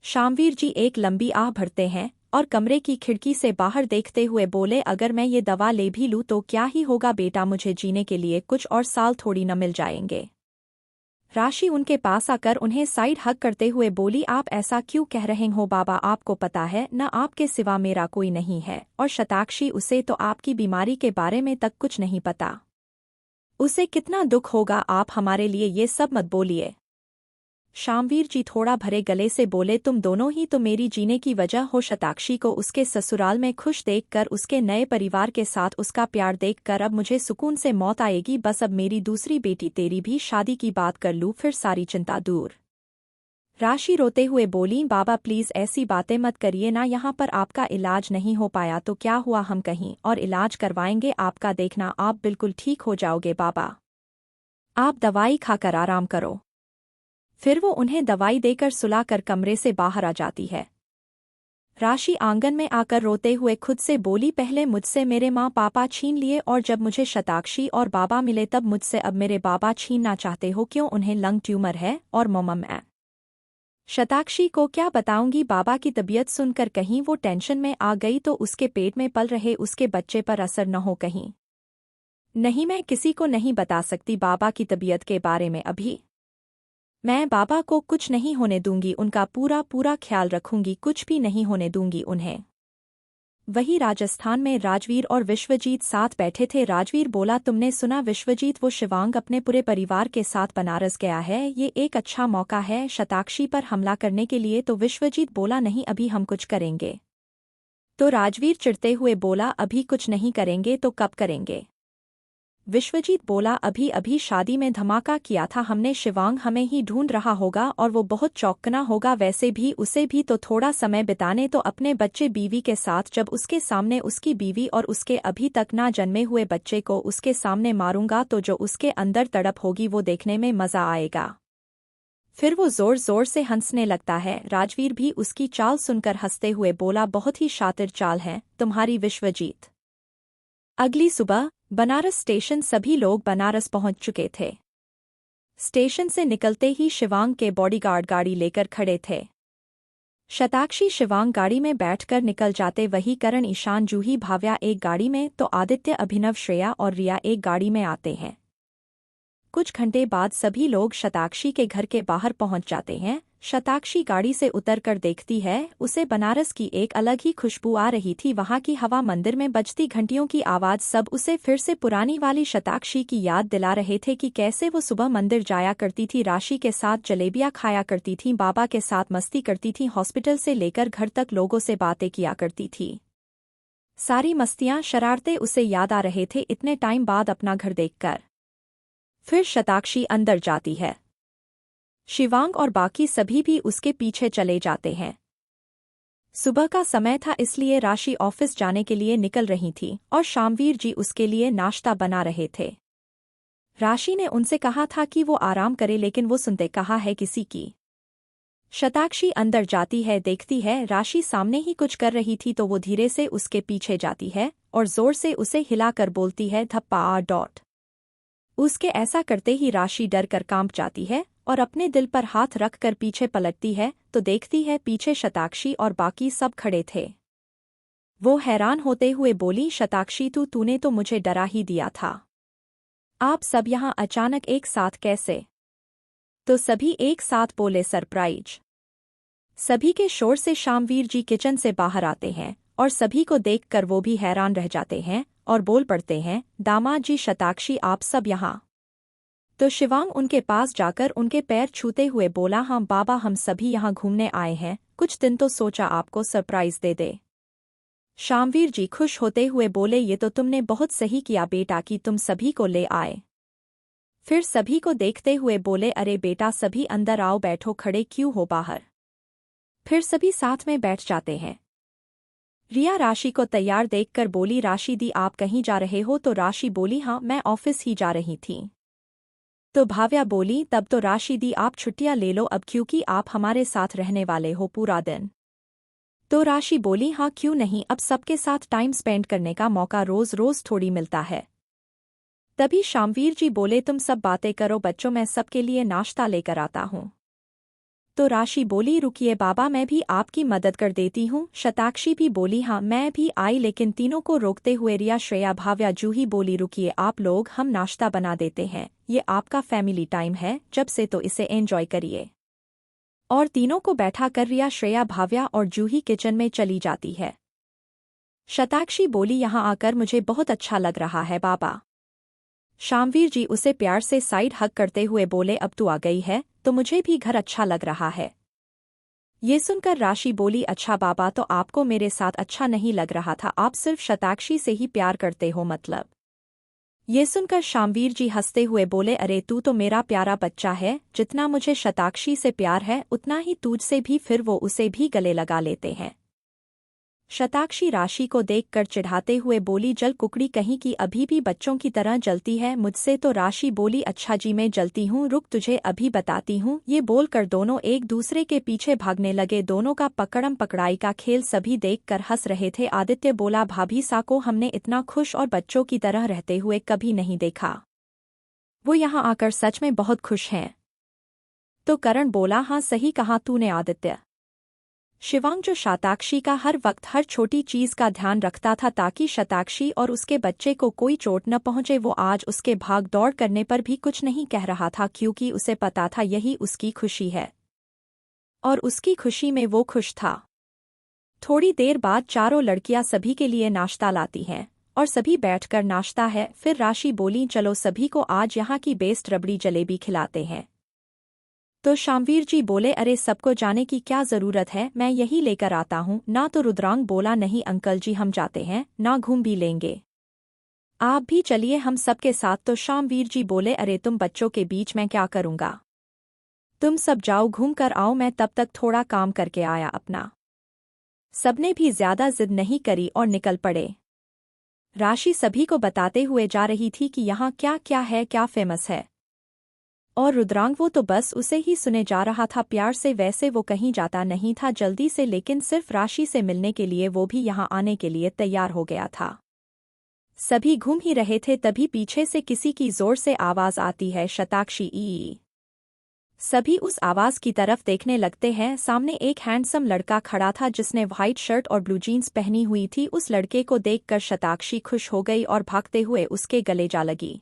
शामवीर जी एक लंबी आह भरते हैं और कमरे की खिड़की से बाहर देखते हुए बोले, अगर मैं ये दवा ले भी लूँ तो क्या ही होगा बेटा, मुझे जीने के लिए कुछ और साल थोड़ी न मिल जाएंगे। राशि उनके पास आकर उन्हें साइड हग करते हुए बोली, आप ऐसा क्यों कह रहे हो बाबा, आपको पता है न आपके सिवा मेरा कोई नहीं है। और शताक्षी, उसे तो आपकी बीमारी के बारे में तक कुछ नहीं पता। उसे कितना दुख होगा, आप हमारे लिए ये सब मत बोलिए। शामवीर जी थोड़ा भरे गले से बोले, तुम दोनों ही तो मेरी जीने की वजह हो। शताक्षी को उसके ससुराल में खुश देखकर, उसके नए परिवार के साथ उसका प्यार देखकर अब मुझे सुकून से मौत आएगी। बस अब मेरी दूसरी बेटी तेरी भी शादी की बात कर लूँ, फिर सारी चिंता दूर। राशि रोते हुए बोली, बाबा प्लीज ऐसी बातें मत करिए ना, यहाँ पर आपका इलाज नहीं हो पाया तो क्या हुआ, हम कहीं और इलाज करवाएंगे आपका, देखना आप बिल्कुल ठीक हो जाओगे बाबा। आप दवाई खाकर आराम करो। फिर वो उन्हें दवाई देकर सुलाकर कमरे से बाहर आ जाती है। राशि आंगन में आकर रोते हुए खुद से बोली, पहले मुझसे मेरे माँ पापा छीन लिए और जब मुझे शताक्षी और बाबा मिले तब मुझसे अब मेरे बाबा छीनना चाहते हो, क्यों? उन्हें लंग ट्यूमर है और मॉम है। शताक्षी को क्या बताऊंगी, बाबा की तबीयत सुनकर कहीं वो टेंशन में आ गई तो उसके पेट में पल रहे उसके बच्चे पर असर न हो कहीं। नहीं, मैं किसी को नहीं बता सकती बाबा की तबीयत के बारे में अभी। मैं बाबा को कुछ नहीं होने दूंगी, उनका पूरा पूरा ख्याल रखूंगी, कुछ भी नहीं होने दूंगी उन्हें। वही राजस्थान में राजवीर और विश्वजीत साथ बैठे थे। राजवीर बोला, तुमने सुना विश्वजीत, वो शिवांग अपने पूरे परिवार के साथ बनारस गया है, ये एक अच्छा मौका है शताक्षी पर हमला करने के लिए। तो विश्वजीत बोला, नहीं अभी हम कुछ करेंगे। तो राजवीर चिढ़ते हुए बोला, अभी कुछ नहीं करेंगे तो कब करेंगे? विश्वजीत बोला, अभी अभी शादी में धमाका किया था हमने, शिवांग हमें ही ढूंढ रहा होगा और वो बहुत चौंकना होगा, वैसे भी उसे भी तो थोड़ा समय बिताने तो अपने बच्चे बीवी के साथ, जब उसके सामने उसकी बीवी और उसके अभी तक ना जन्मे हुए बच्चे को उसके सामने मारूंगा तो जो उसके अंदर तड़प होगी वो देखने में मजा आएगा। फिर वो जोर जोर से हंसने लगता है। राजवीर भी उसकी चाल सुनकर हंसते हुए बोला, बहुत ही शातिर चाल है तुम्हारी विश्वजीत। अगली सुबह बनारस स्टेशन, सभी लोग बनारस पहुंच चुके थे। स्टेशन से निकलते ही शिवांग के बॉडीगार्ड गाड़ी लेकर खड़े थे। शताक्षी शिवांग गाड़ी में बैठकर निकल जाते, वही करण, ईशान, जूही, भाव्या एक गाड़ी में तो आदित्य, अभिनव, श्रेया और रिया एक गाड़ी में आते हैं। कुछ घंटे बाद सभी लोग शताक्षी के घर के बाहर पहुंच जाते हैं। शताक्षी गाड़ी से उतरकर देखती है, उसे बनारस की एक अलग ही खुशबू आ रही थी। वहां की हवा, मंदिर में बजती घंटियों की आवाज, सब उसे फिर से पुरानी वाली शताक्षी की याद दिला रहे थे कि कैसे वो सुबह मंदिर जाया करती थी, राशि के साथ जलेबियां खाया करती थी, बाबा के साथ मस्ती करती थी, हॉस्पिटल से लेकर घर तक लोगों से बातें किया करती थी। सारी मस्तियां, शरारतें उसे याद आ रहे थे इतने टाइम बाद अपना घर देखकर। फिर शताक्षी अंदर जाती है। शिवांग और बाकी सभी भी उसके पीछे चले जाते हैं। सुबह का समय था इसलिए राशि ऑफिस जाने के लिए निकल रही थी और शामवीर जी उसके लिए नाश्ता बना रहे थे। राशि ने उनसे कहा था कि वो आराम करे, लेकिन वो सुनते कहा है किसी की। शताक्षी अंदर जाती है, देखती है राशि सामने ही कुछ कर रही थी तो वो धीरे से उसके पीछे जाती है और जोर से उसे हिलाकर बोलती है, धप्पा डॉट। उसके ऐसा करते ही राशि डर कर कांप जाती है और अपने दिल पर हाथ रखकर पीछे पलटती है तो देखती है पीछे शताक्षी और बाकी सब खड़े थे। वो हैरान होते हुए बोली, शताक्षी तूने तो मुझे डरा ही दिया था। आप सब यहाँ अचानक एक साथ कैसे? तो सभी एक साथ बोले, सरप्राइज। सभी के शोर से शामवीर जी किचन से बाहर आते हैं और सभी को देखकर वो भी हैरान रह जाते हैं और बोल पड़ते हैं, दामाद जी, शताक्षी आप सब यहाँ? तो शिवांग उनके पास जाकर उनके पैर छूते हुए बोला, हाँ बाबा, हम सभी यहाँ घूमने आए हैं, कुछ दिन तो सोचा आपको सरप्राइज दे दे। शामवीर जी खुश होते हुए बोले, ये तो तुमने बहुत सही किया बेटा कि तुम सभी को ले आए। फिर सभी को देखते हुए बोले, अरे बेटा सभी अंदर आओ, बैठो, खड़े क्यों हो बाहर। फिर सभी साथ में बैठ जाते हैं। रिया राशि को तैयार देखकर बोली, राशि दी आप कहीं जा रहे हो? तो राशि बोली, हाँ मैं ऑफिस ही जा रही थी। तो भाव्या बोली, तब तो राशि दी आप छुट्टियां ले लो अब, क्योंकि आप हमारे साथ रहने वाले हो पूरा दिन। तो राशि बोली, हाँ क्यों नहीं, अब सबके साथ टाइम स्पेंड करने का मौका रोज रोज थोड़ी मिलता है। तभी शामवीर जी बोले, तुम सब बातें करो बच्चों, मैं सबके लिए नाश्ता लेकर आता हूँ। तो राशि बोली, रुकिए बाबा, मैं भी आपकी मदद कर देती हूँ। शताक्षी भी बोली, हाँ मैं भी आई, लेकिन तीनों को रोकते हुए रिया, श्रेया, भाव्या, जूही बोली, रुकिए आप लोग, हम नाश्ता बना देते हैं, ये आपका फैमिली टाइम है जब से, तो इसे एंजॉय करिए। और तीनों को बैठा कर रिया, श्रेया, भाव्या और जूही किचन में चली जाती है। शताक्षी बोली, यहाँ आकर मुझे बहुत अच्छा लग रहा है बाबा। शामवीर जी उसे प्यार से साइड हग करते हुए बोले, अब तू आ गई है तो मुझे भी घर अच्छा लग रहा है। ये सुनकर राशि बोली, अच्छा बाबा, तो आपको मेरे साथ अच्छा नहीं लग रहा था, आप सिर्फ शताक्षी से ही प्यार करते हो मतलब। ये सुनकर शामवीर जी हंसते हुए बोले, अरे तू तो मेरा प्यारा बच्चा है, जितना मुझे शताक्षी से प्यार है उतना ही तुझसे भी, फिर वो उसे भी गले लगा लेते हैं। शताक्षी राशि को देखकर चिढ़ाते हुए बोली, जल कुकड़ी कहीं की, अभी भी बच्चों की तरह जलती है मुझसे। तो राशि बोली, अच्छा जी मैं जलती हूँ, रुक तुझे अभी बताती हूँ। ये बोलकर दोनों एक दूसरे के पीछे भागने लगे। दोनों का पकड़म पकड़ाई का खेल सभी देखकर हंस रहे थे। आदित्य बोला, भाभी सा को हमने इतना खुश और बच्चों की तरह रहते हुए कभी नहीं देखा, वो यहाँ आकर सच में बहुत खुश हैं। तो करण बोला, हाँ सही कहा तूने आदित्य। शिवांग जो शताक्षी का हर वक्त हर छोटी चीज का ध्यान रखता था ताकि शताक्षी और उसके बच्चे को कोई चोट न पहुंचे, वो आज उसके भाग दौड़ करने पर भी कुछ नहीं कह रहा था, क्योंकि उसे पता था यही उसकी खुशी है और उसकी खुशी में वो खुश था। थोड़ी देर बाद चारों लड़कियां सभी के लिए नाश्ता लाती हैं और सभी बैठकर नाश्ता है। फिर राशि बोली, चलो सभी को आज यहाँ की बेस्ट रबड़ी जलेबी खिलाते हैं। तो शामवीर जी बोले, अरे सबको जाने की क्या जरूरत है, मैं यही लेकर आता हूँ ना। तो रुद्रांग बोला, नहीं अंकल जी हम जाते हैं ना, घूम भी लेंगे, आप भी चलिए हम सबके साथ। तो शामवीर जी बोले, अरे तुम बच्चों के बीच में क्या करूँगा, तुम सब जाओ घूम कर आओ, मैं तब तक थोड़ा काम करके आया अपना। सबने भी ज्यादा जिद नहीं करी और निकल पड़े। राशि सभी को बताते हुए जा रही थी कि यहाँ क्या क्या है, क्या फेमस है, और रुद्रांग वो तो बस उसे ही सुने जा रहा था प्यार से। वैसे वो कहीं जाता नहीं था जल्दी से, लेकिन सिर्फ राशि से मिलने के लिए वो भी यहाँ आने के लिए तैयार हो गया था। सभी घूम ही रहे थे, तभी पीछे से किसी की जोर से आवाज आती है, शताक्षी ई। सभी उस आवाज की तरफ देखने लगते हैं। सामने एक हैंडसम लड़का खड़ा था जिसने व्हाइट शर्ट और ब्लू जीन्स पहनी हुई थी। उस लड़के को देखकर शताक्षी खुश हो गई और भागते हुए उसके गले जा लगी।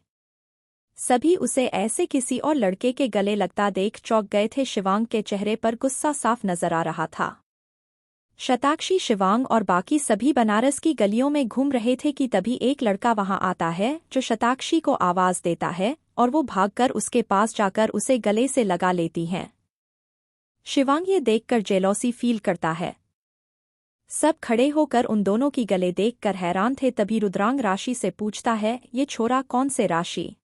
सभी उसे ऐसे किसी और लड़के के गले लगता देख चौंक गए थे। शिवांग के चेहरे पर गुस्सा साफ नजर आ रहा था। शताक्षी, शिवांग और बाकी सभी बनारस की गलियों में घूम रहे थे कि तभी एक लड़का वहां आता है जो शताक्षी को आवाज देता है और वो भागकर उसके पास जाकर उसे गले से लगा लेती हैं। शिवांग ये देखकर जेलॉसी फील करता है। सब खड़े होकर उन दोनों की गले देखकर हैरान थे। तभी रुद्रांग राशि से पूछता है, ये छोरा कौन से राशि?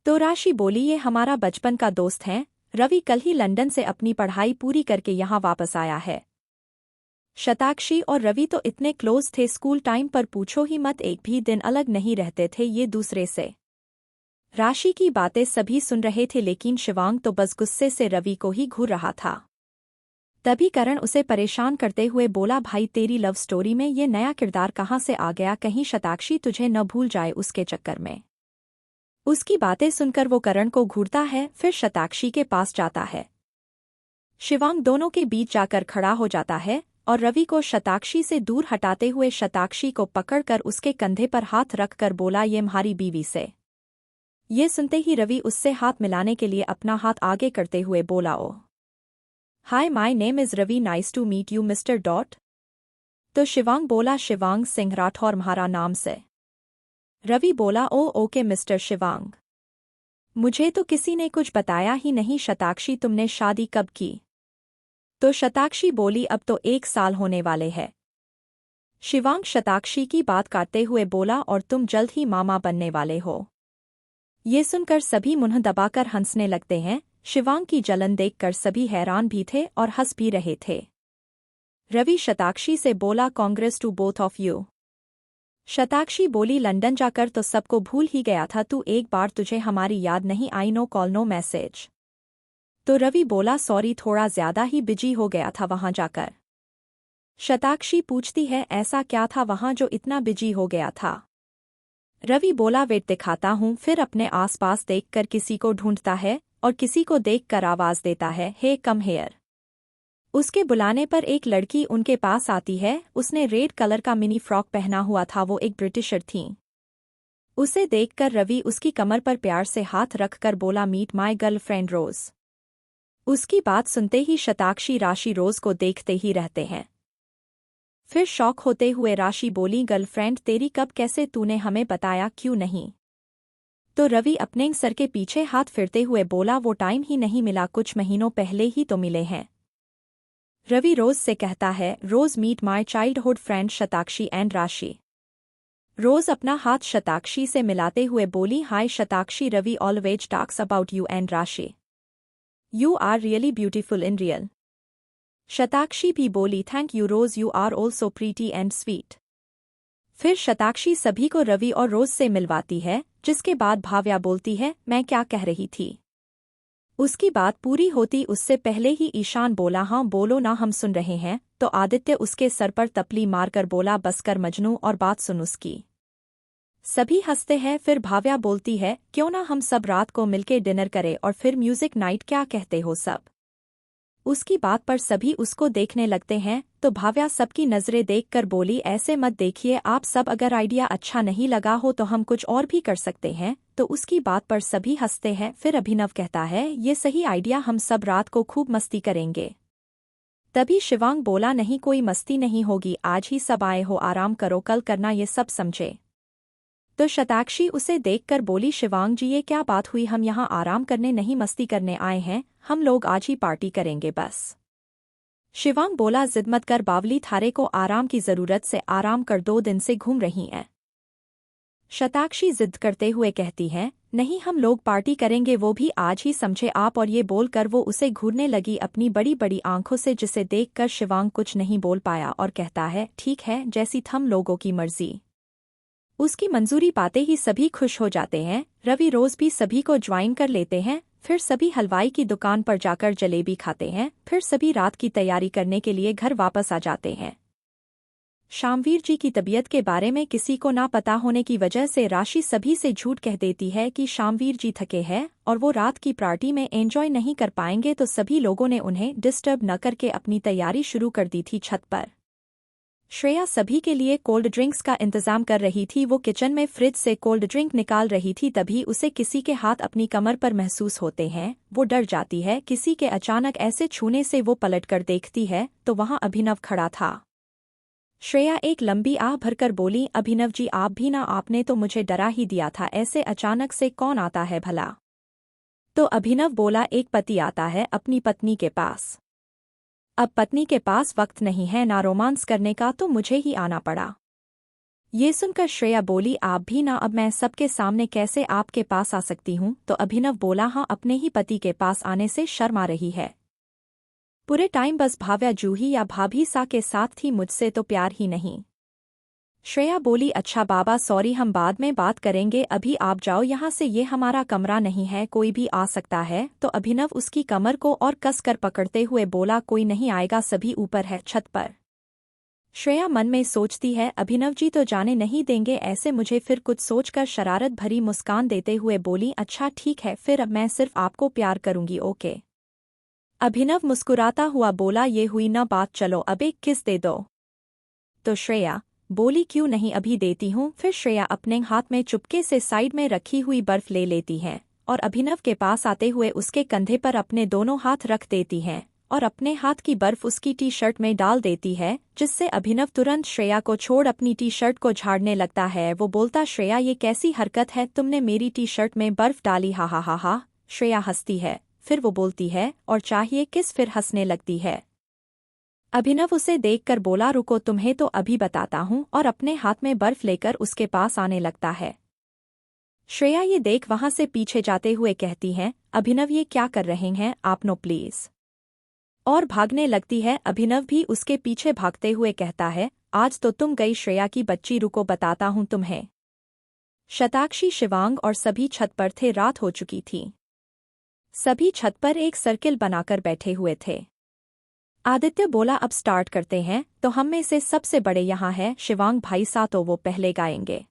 तो राशि बोली, ये हमारा बचपन का दोस्त है रवि, कल ही लंदन से अपनी पढ़ाई पूरी करके यहाँ वापस आया है। शताक्षी और रवि तो इतने क्लोज थे स्कूल टाइम पर पूछो ही मत, एक भी दिन अलग नहीं रहते थे ये दूसरे से। राशि की बातें सभी सुन रहे थे, लेकिन शिवांग तो बस गुस्से से रवि को ही घूर रहा था। तभी करण उसे परेशान करते हुए बोला, भाई तेरी लव स्टोरी में ये नया किरदार कहाँ से आ गया, कहीं शताक्षी तुझे न भूल जाए उसके चक्कर में। उसकी बातें सुनकर वो करण को घूरता है, फिर शताक्षी के पास जाता है। शिवांग दोनों के बीच जाकर खड़ा हो जाता है और रवि को शताक्षी से दूर हटाते हुए शताक्षी को पकड़कर उसके कंधे पर हाथ रखकर बोला, ये तुम्हारी बीवी से। ये सुनते ही रवि उससे हाथ मिलाने के लिए अपना हाथ आगे करते हुए बोला, oh hi my name is Ravi, nice to meet you mister dot. तो शिवांग बोला, शिवांग सिंह राठौर म्हारा नाम से। रवि बोला, ओ ओके मिस्टर शिवांग, मुझे तो किसी ने कुछ बताया ही नहीं। शताक्षी तुमने शादी कब की? तो शताक्षी बोली, अब तो 1 साल होने वाले हैं। शिवांग शताक्षी की बात काटते हुए बोला, और तुम जल्द ही मामा बनने वाले हो। ये सुनकर सभी मुंह दबाकर हंसने लगते हैं। शिवांग की जलन देखकर सभी हैरान भी थे और हंस भी रहे थे। रवि शताक्षी से बोला, congrats to both of you. Shatakshi बोली, लंदन जाकर तो सबको भूल ही गया था तू, एक बार तुझे हमारी याद नहीं आई? No call no message. तो रवि बोला, सॉरी थोड़ा ज्यादा ही बिजी हो गया था वहां जाकर। शताक्षी पूछती है, ऐसा क्या था वहां जो इतना बिजी हो गया था? रवि बोला, वेट दिखाता हूँ। फिर अपने आसपास देखकर किसी को ढूंढता है और किसी को देखकर आवाज देता है, हे कम हेयर। उसके बुलाने पर एक लड़की उनके पास आती है। उसने रेड कलर का मिनी फ्रॉक पहना हुआ था। वो एक ब्रिटिशर थी। उसे देखकर रवि उसकी कमर पर प्यार से हाथ रखकर बोला, मीट माई गर्लफ्रेंड रोज। उसकी बात सुनते ही शताक्षी राशि रोज को देखते ही रहते हैं। फिर शॉक होते हुए राशि बोली, गर्लफ्रेंड तेरी कब, कैसे, तूने हमें बताया क्यों नहीं? तो रवि अपने सर के पीछे हाथ फिरते हुए बोला, वो टाइम ही नहीं मिला, कुछ महीनों पहले ही तो मिले हैं। रवि रोज से कहता है, Rose meet my childhood friend Shatakshi and Rashi. Rose अपना हाथ शताक्षी से मिलाते हुए बोली, hi Shatakshi, Ravi always talks about you and Rashi. You are really beautiful in real. Shatakshi भी बोली, thank you Rose, you are also pretty and sweet. फिर शताक्षी सभी को रवि और रोज से मिलवाती है, जिसके बाद भाव्या बोलती है, मैं क्या कह रही थी? उसकी बात पूरी होती उससे पहले ही ईशान बोला, हाँ बोलो ना, हम सुन रहे हैं। तो आदित्य उसके सर पर तपली मारकर बोला, बस कर मजनू, और बात सुन उसकी। सभी हंसते हैं। फिर भाव्या बोलती है, क्यों ना हम सब रात को मिलके डिनर करें और फिर म्यूजिक नाइट, क्या कहते हो सब? उसकी बात पर सभी उसको देखने लगते हैं। तो भाव्या सबकी नजरें देखकर बोली, ऐसे मत देखिए आप सब, अगर आइडिया अच्छा नहीं लगा हो तो हम कुछ और भी कर सकते हैं। तो उसकी बात पर सभी हंसते हैं। फिर अभिनव कहता है, ये सही आइडिया, हम सब रात को खूब मस्ती करेंगे। तभी शिवांग बोला, नहीं कोई मस्ती नहीं होगी, आज ही सब आए हो, आराम करो, कल करना ये सब, समझे? तो शताक्षी उसे देखकर बोली, शिवांग जी ये क्या बात हुई, हम यहाँ आराम करने नहीं मस्ती करने आए हैं, हम लोग आज ही पार्टी करेंगे बस। शिवांग बोला, जिद मत कर बावली, थारे को आराम की जरूरत से आराम कर, 2 दिन से घूम रही हैं। शताक्षी जिद करते हुए कहती है, नहीं हम लोग पार्टी करेंगे, वो भी आज ही, समझे आप? और ये बोलकर वो उसे घूरने लगी अपनी बड़ी बड़ी आंखों से, जिसे देखकर शिवांग कुछ नहीं बोल पाया और कहता है, ठीक है, जैसी थम लोगों की मर्जी। उसकी मंजूरी पाते ही सभी खुश हो जाते हैं। रवि रोज भी सभी को ज्वाइन कर लेते हैं। फिर सभी हलवाई की दुकान पर जाकर जलेबी खाते हैं। फिर सभी रात की तैयारी करने के लिए घर वापस आ जाते हैं। शामवीर जी की तबीयत के बारे में किसी को ना पता होने की वजह से राशि सभी से झूठ कह देती है कि शामवीर जी थके हैं और वो रात की पार्टी में एंजॉय नहीं कर पाएंगे। तो सभी लोगों ने उन्हें डिस्टर्ब न करके अपनी तैयारी शुरू कर दी थी छत पर। श्रेया सभी के लिए कोल्ड ड्रिंक्स का इंतजाम कर रही थी। वो किचन में फ्रिज से कोल्ड ड्रिंक निकाल रही थी, तभी उसे किसी के हाथ अपनी कमर पर महसूस होते हैं। वो डर जाती है। किसी के अचानक ऐसे छूने से वो पलटकर देखती है तो वहां अभिनव खड़ा था। श्रेया एक लंबी आह भरकर बोली, अभिनव जी आप भी ना, आपने तो मुझे डरा ही दिया था, ऐसे अचानक से कौन आता है भला? तो अभिनव बोला, एक पति आता है अपनी पत्नी के पास। अब पत्नी के पास वक्त नहीं है ना रोमांस करने का, तो मुझे ही आना पड़ा। ये सुनकर श्रेया बोली, आप भी ना, अब मैं सबके सामने कैसे आपके पास आ सकती हूँ? तो अभिनव बोला, हाँ अपने ही पति के पास आने से शर्म आ रही है। पूरे टाइम बस भाव्या जूही या भाभी सा के साथ थी, मुझसे तो प्यार ही नहीं। श्रेया बोली, अच्छा बाबा सॉरी, हम बाद में बात करेंगे, अभी आप जाओ यहाँ से, ये हमारा कमरा नहीं है, कोई भी आ सकता है। तो अभिनव उसकी कमर को और कसकर पकड़ते हुए बोला, कोई नहीं आएगा, सभी ऊपर है छत पर। श्रेया मन में सोचती है, अभिनव जी तो जाने नहीं देंगे ऐसे मुझे। फिर कुछ सोचकर शरारत भरी मुस्कान देते हुए बोली, अच्छा ठीक है, फिर अब मैं सिर्फ आपको प्यार करूंगी, ओके? अभिनव मुस्कुराता हुआ बोला, ये हुई ना बात, चलो अब एक किस दे दो। तो श्रेया बोली, क्यों नहीं, अभी देती हूँ। फिर श्रेया अपने हाथ में चुपके से साइड में रखी हुई बर्फ ले लेती है और अभिनव के पास आते हुए उसके कंधे पर अपने दोनों हाथ रख देती है और अपने हाथ की बर्फ उसकी टी शर्ट में डाल देती है, जिससे अभिनव तुरंत श्रेया को छोड़ अपनी टी शर्ट को झाड़ने लगता है। वो बोलता, श्रेया ये कैसी हरकत है, तुमने मेरी टी शर्ट में बर्फ डाली, हा हा हा हा। श्रेया हंसती है। फिर वो बोलती है, और चाहिए किस? फिर हंसने लगती है। अभिनव उसे देखकर बोला, रुको तुम्हें तो अभी बताता हूँ, और अपने हाथ में बर्फ लेकर उसके पास आने लगता है। श्रेया ये देख वहां से पीछे जाते हुए कहती है, अभिनव ये क्या कर रहे हैं आप, नो प्लीज, और भागने लगती है। अभिनव भी उसके पीछे भागते हुए कहता है, आज तो तुम गई श्रेया की बच्ची, रुको बताता हूँ तुम्हें। शताक्षी, शिवांग और सभी छत पर थे। रात हो चुकी थी। सभी छत पर एक सर्किल बनाकर बैठे हुए थे। आदित्य बोला, अब स्टार्ट करते हैं। तो हम में से सबसे बड़े यहाँ है शिवांग भाई सा, तो वो पहले गाएंगे।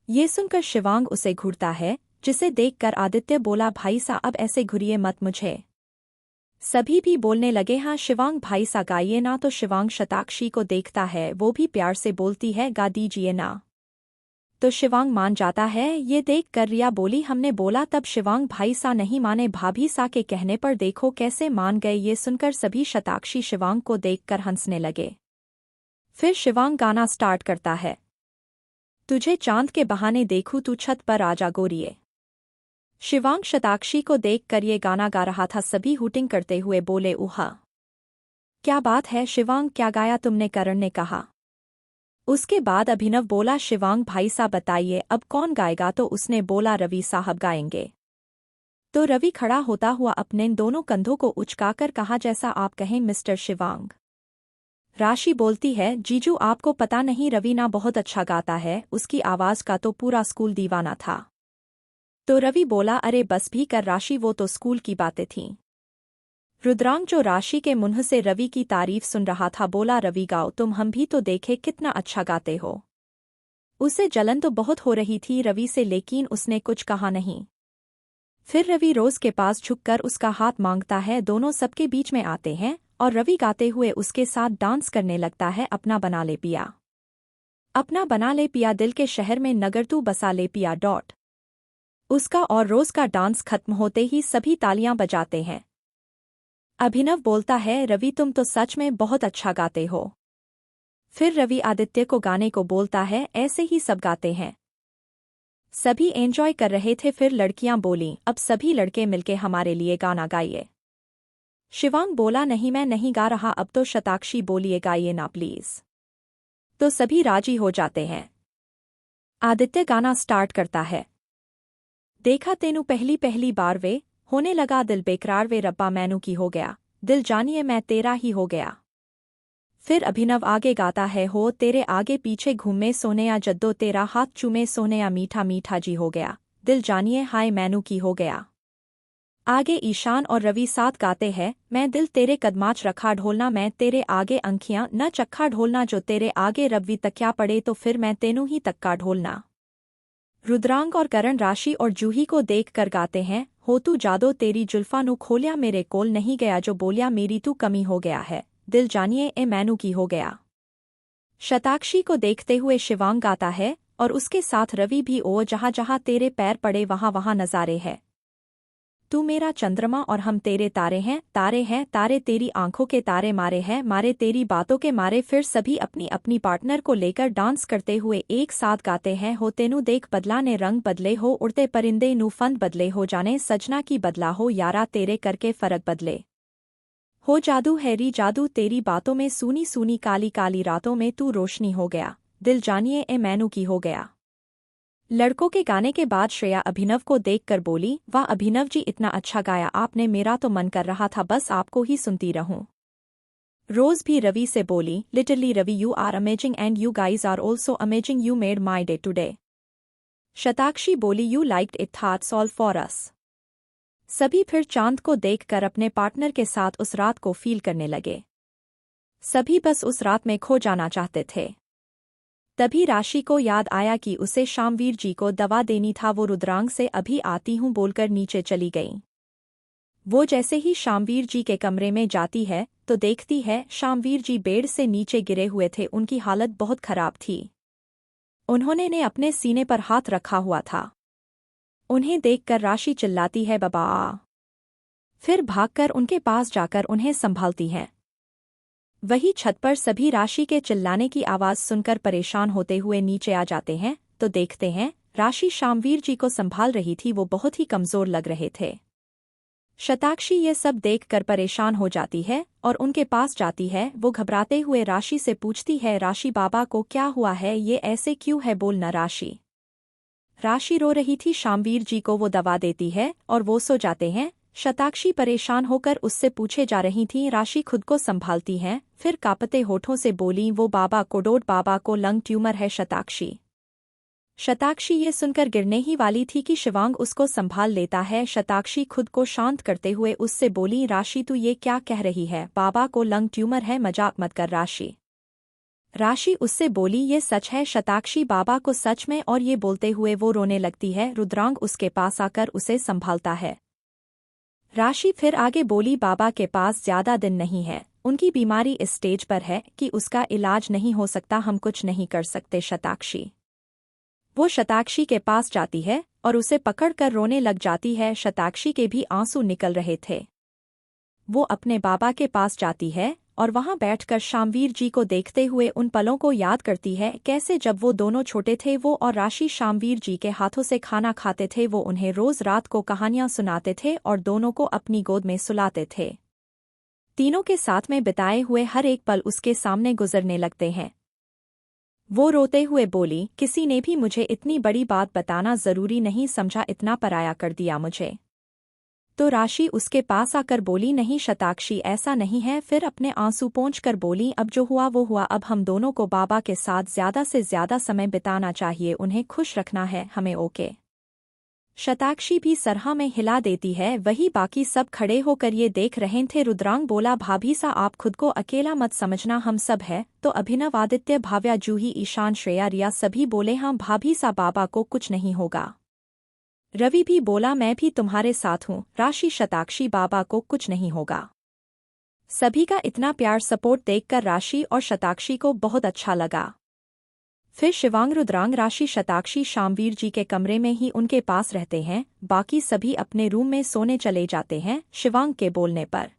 ये सुनकर शिवांग उसे घूरता है, जिसे देखकर आदित्य बोला, भाई साहब ऐसे घुरिए मत मुझे। सभी भी बोलने लगे, हाँ शिवांग भाई सा गाइए ना। तो शिवांग शताक्षी को देखता है, वो भी प्यार से बोलती है, गा दीजिए ना। तो शिवांग मान जाता है। ये देख कर रिया बोली, हमने बोला तब शिवांग भाई सा नहीं माने, भाभी सा के कहने पर देखो कैसे मान गए। ये सुनकर सभी शताक्षी शिवांग को देखकर हंसने लगे। फिर शिवांग गाना स्टार्ट करता है, तुझे चांद के बहाने देखूं तू छत पर आजा गोरिये। शिवांग शताक्षी को देखकर ये गाना गा रहा था। सभी हुटिंग करते हुए बोले, उहा क्या बात है शिवांग, क्या गाया तुमने, करण ने कहा। उसके बाद अभिनव बोला, शिवांग भाई सा बताइए अब कौन गाएगा। तो उसने बोला, रवि साहब गाएंगे। तो रवि खड़ा होता हुआ अपने दोनों कंधों को उचकाकर कहा, जैसा आप कहें मिस्टर शिवांग। राशि बोलती है, जीजू आपको पता नहीं रवि ना बहुत अच्छा गाता है, उसकी आवाज का तो पूरा स्कूल दीवाना था। तो रवि बोला, अरे बस भी कर राशि, वो तो स्कूल की बातें थीं। रुद्रांग जो राशि के मुंह से रवि की तारीफ सुन रहा था बोला, रवि गाओ तुम, हम भी तो देखे कितना अच्छा गाते हो। उसे जलन तो बहुत हो रही थी रवि से, लेकिन उसने कुछ कहा नहीं। फिर रवि रोज के पास झुककर उसका हाथ मांगता है, दोनों सबके बीच में आते हैं और रवि गाते हुए उसके साथ डांस करने लगता है। अपना बना ले पिया, अपना बना ले पिया, दिल के शहर में नगर तू बसा ले पिया डॉट। उसका और रोज का डांस खत्म होते ही सभी तालियां बजाते हैं। अभिनव बोलता है, रवि तुम तो सच में बहुत अच्छा गाते हो। फिर रवि आदित्य को गाने को बोलता है, ऐसे ही सब गाते हैं। सभी एंजॉय कर रहे थे। फिर लड़कियां बोलीं, अब सभी लड़के मिलके हमारे लिए गाना गाइए। शिवांग बोला, नहीं मैं नहीं गा रहा अब तो। शताक्षी बोलिए, गाइए ना प्लीज। तो सभी राजी हो जाते हैं। आदित्य गाना स्टार्ट करता है, देखा तेनू पहली पहली बार वे, होने लगा दिल बेकरार वे, रब्बा मैनू की हो गया, दिल जानिए मैं तेरा ही हो गया। फिर अभिनव आगे गाता है, हो तेरे आगे पीछे घूमे सोनेया जद्दो, तेरा हाथ चूमे सोनेया मीठा मीठा जी हो गया, दिल जानिए हाय मैनू की हो गया। आगे ईशान और रवि साथ गाते हैं, मैं दिल तेरे कदमाच रखा ढोलना, मैं तेरे आगे अंखियां न चक्खा ढोलना, जो तेरे आगे रवि तकिया पड़े तो फिर मैं तेनू ही तक्का ढोलना। रुद्रांग और करण राशि और जूही को देख कर गाते हैं, हो तू जादो तेरी जुल्फा नू खोलिया, मेरे कोल नहीं गया जो बोलिया, मेरी तू कमी हो गया है, दिल जानिए ए मैनू की हो गया। शताक्षी को देखते हुए शिवांग गाता है और उसके साथ रवि भी, ओ जहाँ जहाँ तेरे पैर पड़े वहाँ वहाँ नज़ारे है, तू मेरा चंद्रमा और हम तेरे तारे हैं तारे तेरी आंखों के तारे मारे हैं मारे तेरी बातों के मारे। फिर सभी अपनी अपनी पार्टनर को लेकर डांस करते हुए एक साथ गाते हैं, हो तेनू देख बदला ने रंग बदले, हो उड़ते परिंदे नू फंद बदले, हो जाने सजना की बदला, हो यारा तेरे करके फर्क बदले, हो जादू हैरी जादू तेरी बातों में, सूनी सूनी काली काली रातों में तू रोशनी हो गया, दिल जानिए ए मैनू की हो गया। लड़कों के गाने के बाद श्रेया अभिनव को देखकर बोली, वाह अभिनव जी इतना अच्छा गाया आपने, मेरा तो मन कर रहा था बस आपको ही सुनती रहूं। रोज भी रवि से बोली, literally Ravi you are amazing and you guys are also amazing, you made my day today. Shatakshi बोली, you liked it thoughts all for us. सभी फिर चांद को देखकर अपने पार्टनर के साथ उस रात को फील करने लगे। सभी बस उस रात में खो जाना चाहते थे। तभी राशि को याद आया कि उसे शामवीर जी को दवा देनी था। वो रुद्रांग से अभी आती हूँ बोलकर नीचे चली गई। वो जैसे ही शामवीर जी के कमरे में जाती है तो देखती है शामवीर जी बेड से नीचे गिरे हुए थे, उनकी हालत बहुत खराब थी। उन्होंने ने अपने सीने पर हाथ रखा हुआ था। उन्हें देखकर राशि चिल्लाती है, बाबा। फिर भागकर उनके पास जाकर उन्हें संभालती हैं। वही छत पर सभी राशि के चिल्लाने की आवाज सुनकर परेशान होते हुए नीचे आ जाते हैं तो देखते हैं राशि शामवीर जी को संभाल रही थी, वो बहुत ही कमजोर लग रहे थे। शताक्षी ये सब देखकर परेशान हो जाती है और उनके पास जाती है। वो घबराते हुए राशि से पूछती है, राशि बाबा को क्या हुआ है, ये ऐसे क्यों है, बोल न राशि। राशि रो रही थी। शामवीर जी को वो दवा देती है और वो सो जाते हैं। शताक्षी परेशान होकर उससे पूछे जा रही थी, राशि खुद को संभालती हैं, फिर कांपते होठों से बोली, वो बाबा को डोट, बाबा को लंग ट्यूमर है शताक्षी। शताक्षी ये सुनकर गिरने ही वाली थी कि शिवांग उसको संभाल लेता है। शताक्षी खुद को शांत करते हुए उससे बोली, राशि तू ये क्या कह रही है, बाबा को लंग ट्यूमर है, मजाक मत कर राशि। राशि उससे बोली, ये सच है शताक्षी बाबा को सच में। और ये बोलते हुए वो रोने लगती है। रुद्रांग उसके पास आकर उसे संभालता है। राशि फिर आगे बोली, बाबा के पास ज्यादा दिन नहीं है, उनकी बीमारी इस स्टेज पर है कि उसका इलाज नहीं हो सकता, हम कुछ नहीं कर सकते शताक्षी। वो शताक्षी के पास जाती है और उसे पकड़कर रोने लग जाती है। शताक्षी के भी आंसू निकल रहे थे। वो अपने बाबा के पास जाती है और वहां बैठकर शामवीर जी को देखते हुए उन पलों को याद करती है, कैसे जब वो दोनों छोटे थे वो और राशि शामवीर जी के हाथों से खाना खाते थे। वो उन्हें रोज रात को कहानियां सुनाते थे और दोनों को अपनी गोद में सुलाते थे। तीनों के साथ में बिताए हुए हर एक पल उसके सामने गुजरने लगते हैं। वो रोते हुए बोली, किसी ने भी मुझे इतनी बड़ी बात बताना जरूरी नहीं समझा, इतना पराया कर दिया मुझे। तो राशि उसके पास आकर बोली, नहीं शताक्षी ऐसा नहीं है। फिर अपने आंसू पोंछकर बोली, अब जो हुआ वो हुआ, अब हम दोनों को बाबा के साथ ज्यादा से ज्यादा समय बिताना चाहिए, उन्हें खुश रखना है हमें। ओके। शताक्षी भी सरहा में हिला देती है। वही बाकी सब खड़े होकर ये देख रहे थे। रुद्रांग बोला, भाभी सा आप खुद को अकेला मत समझना, हम सब है। तो अभिनव, आदित्य, भाव्या, जूही, ईशान, श्रेया, रिया सभी बोले, हाँ भाभी सा बाबा को कुछ नहीं होगा। रवि भी बोला, मैं भी तुम्हारे साथ हूँ। राशि, शताक्षी बाबा को कुछ नहीं होगा। सभी का इतना प्यार सपोर्ट देखकर राशि और शताक्षी को बहुत अच्छा लगा। फिर शिवांग, रुद्रांग, राशि, शताक्षी शामवीर जी के कमरे में ही उनके पास रहते हैं। बाकी सभी अपने रूम में सोने चले जाते हैं शिवांग के बोलने पर।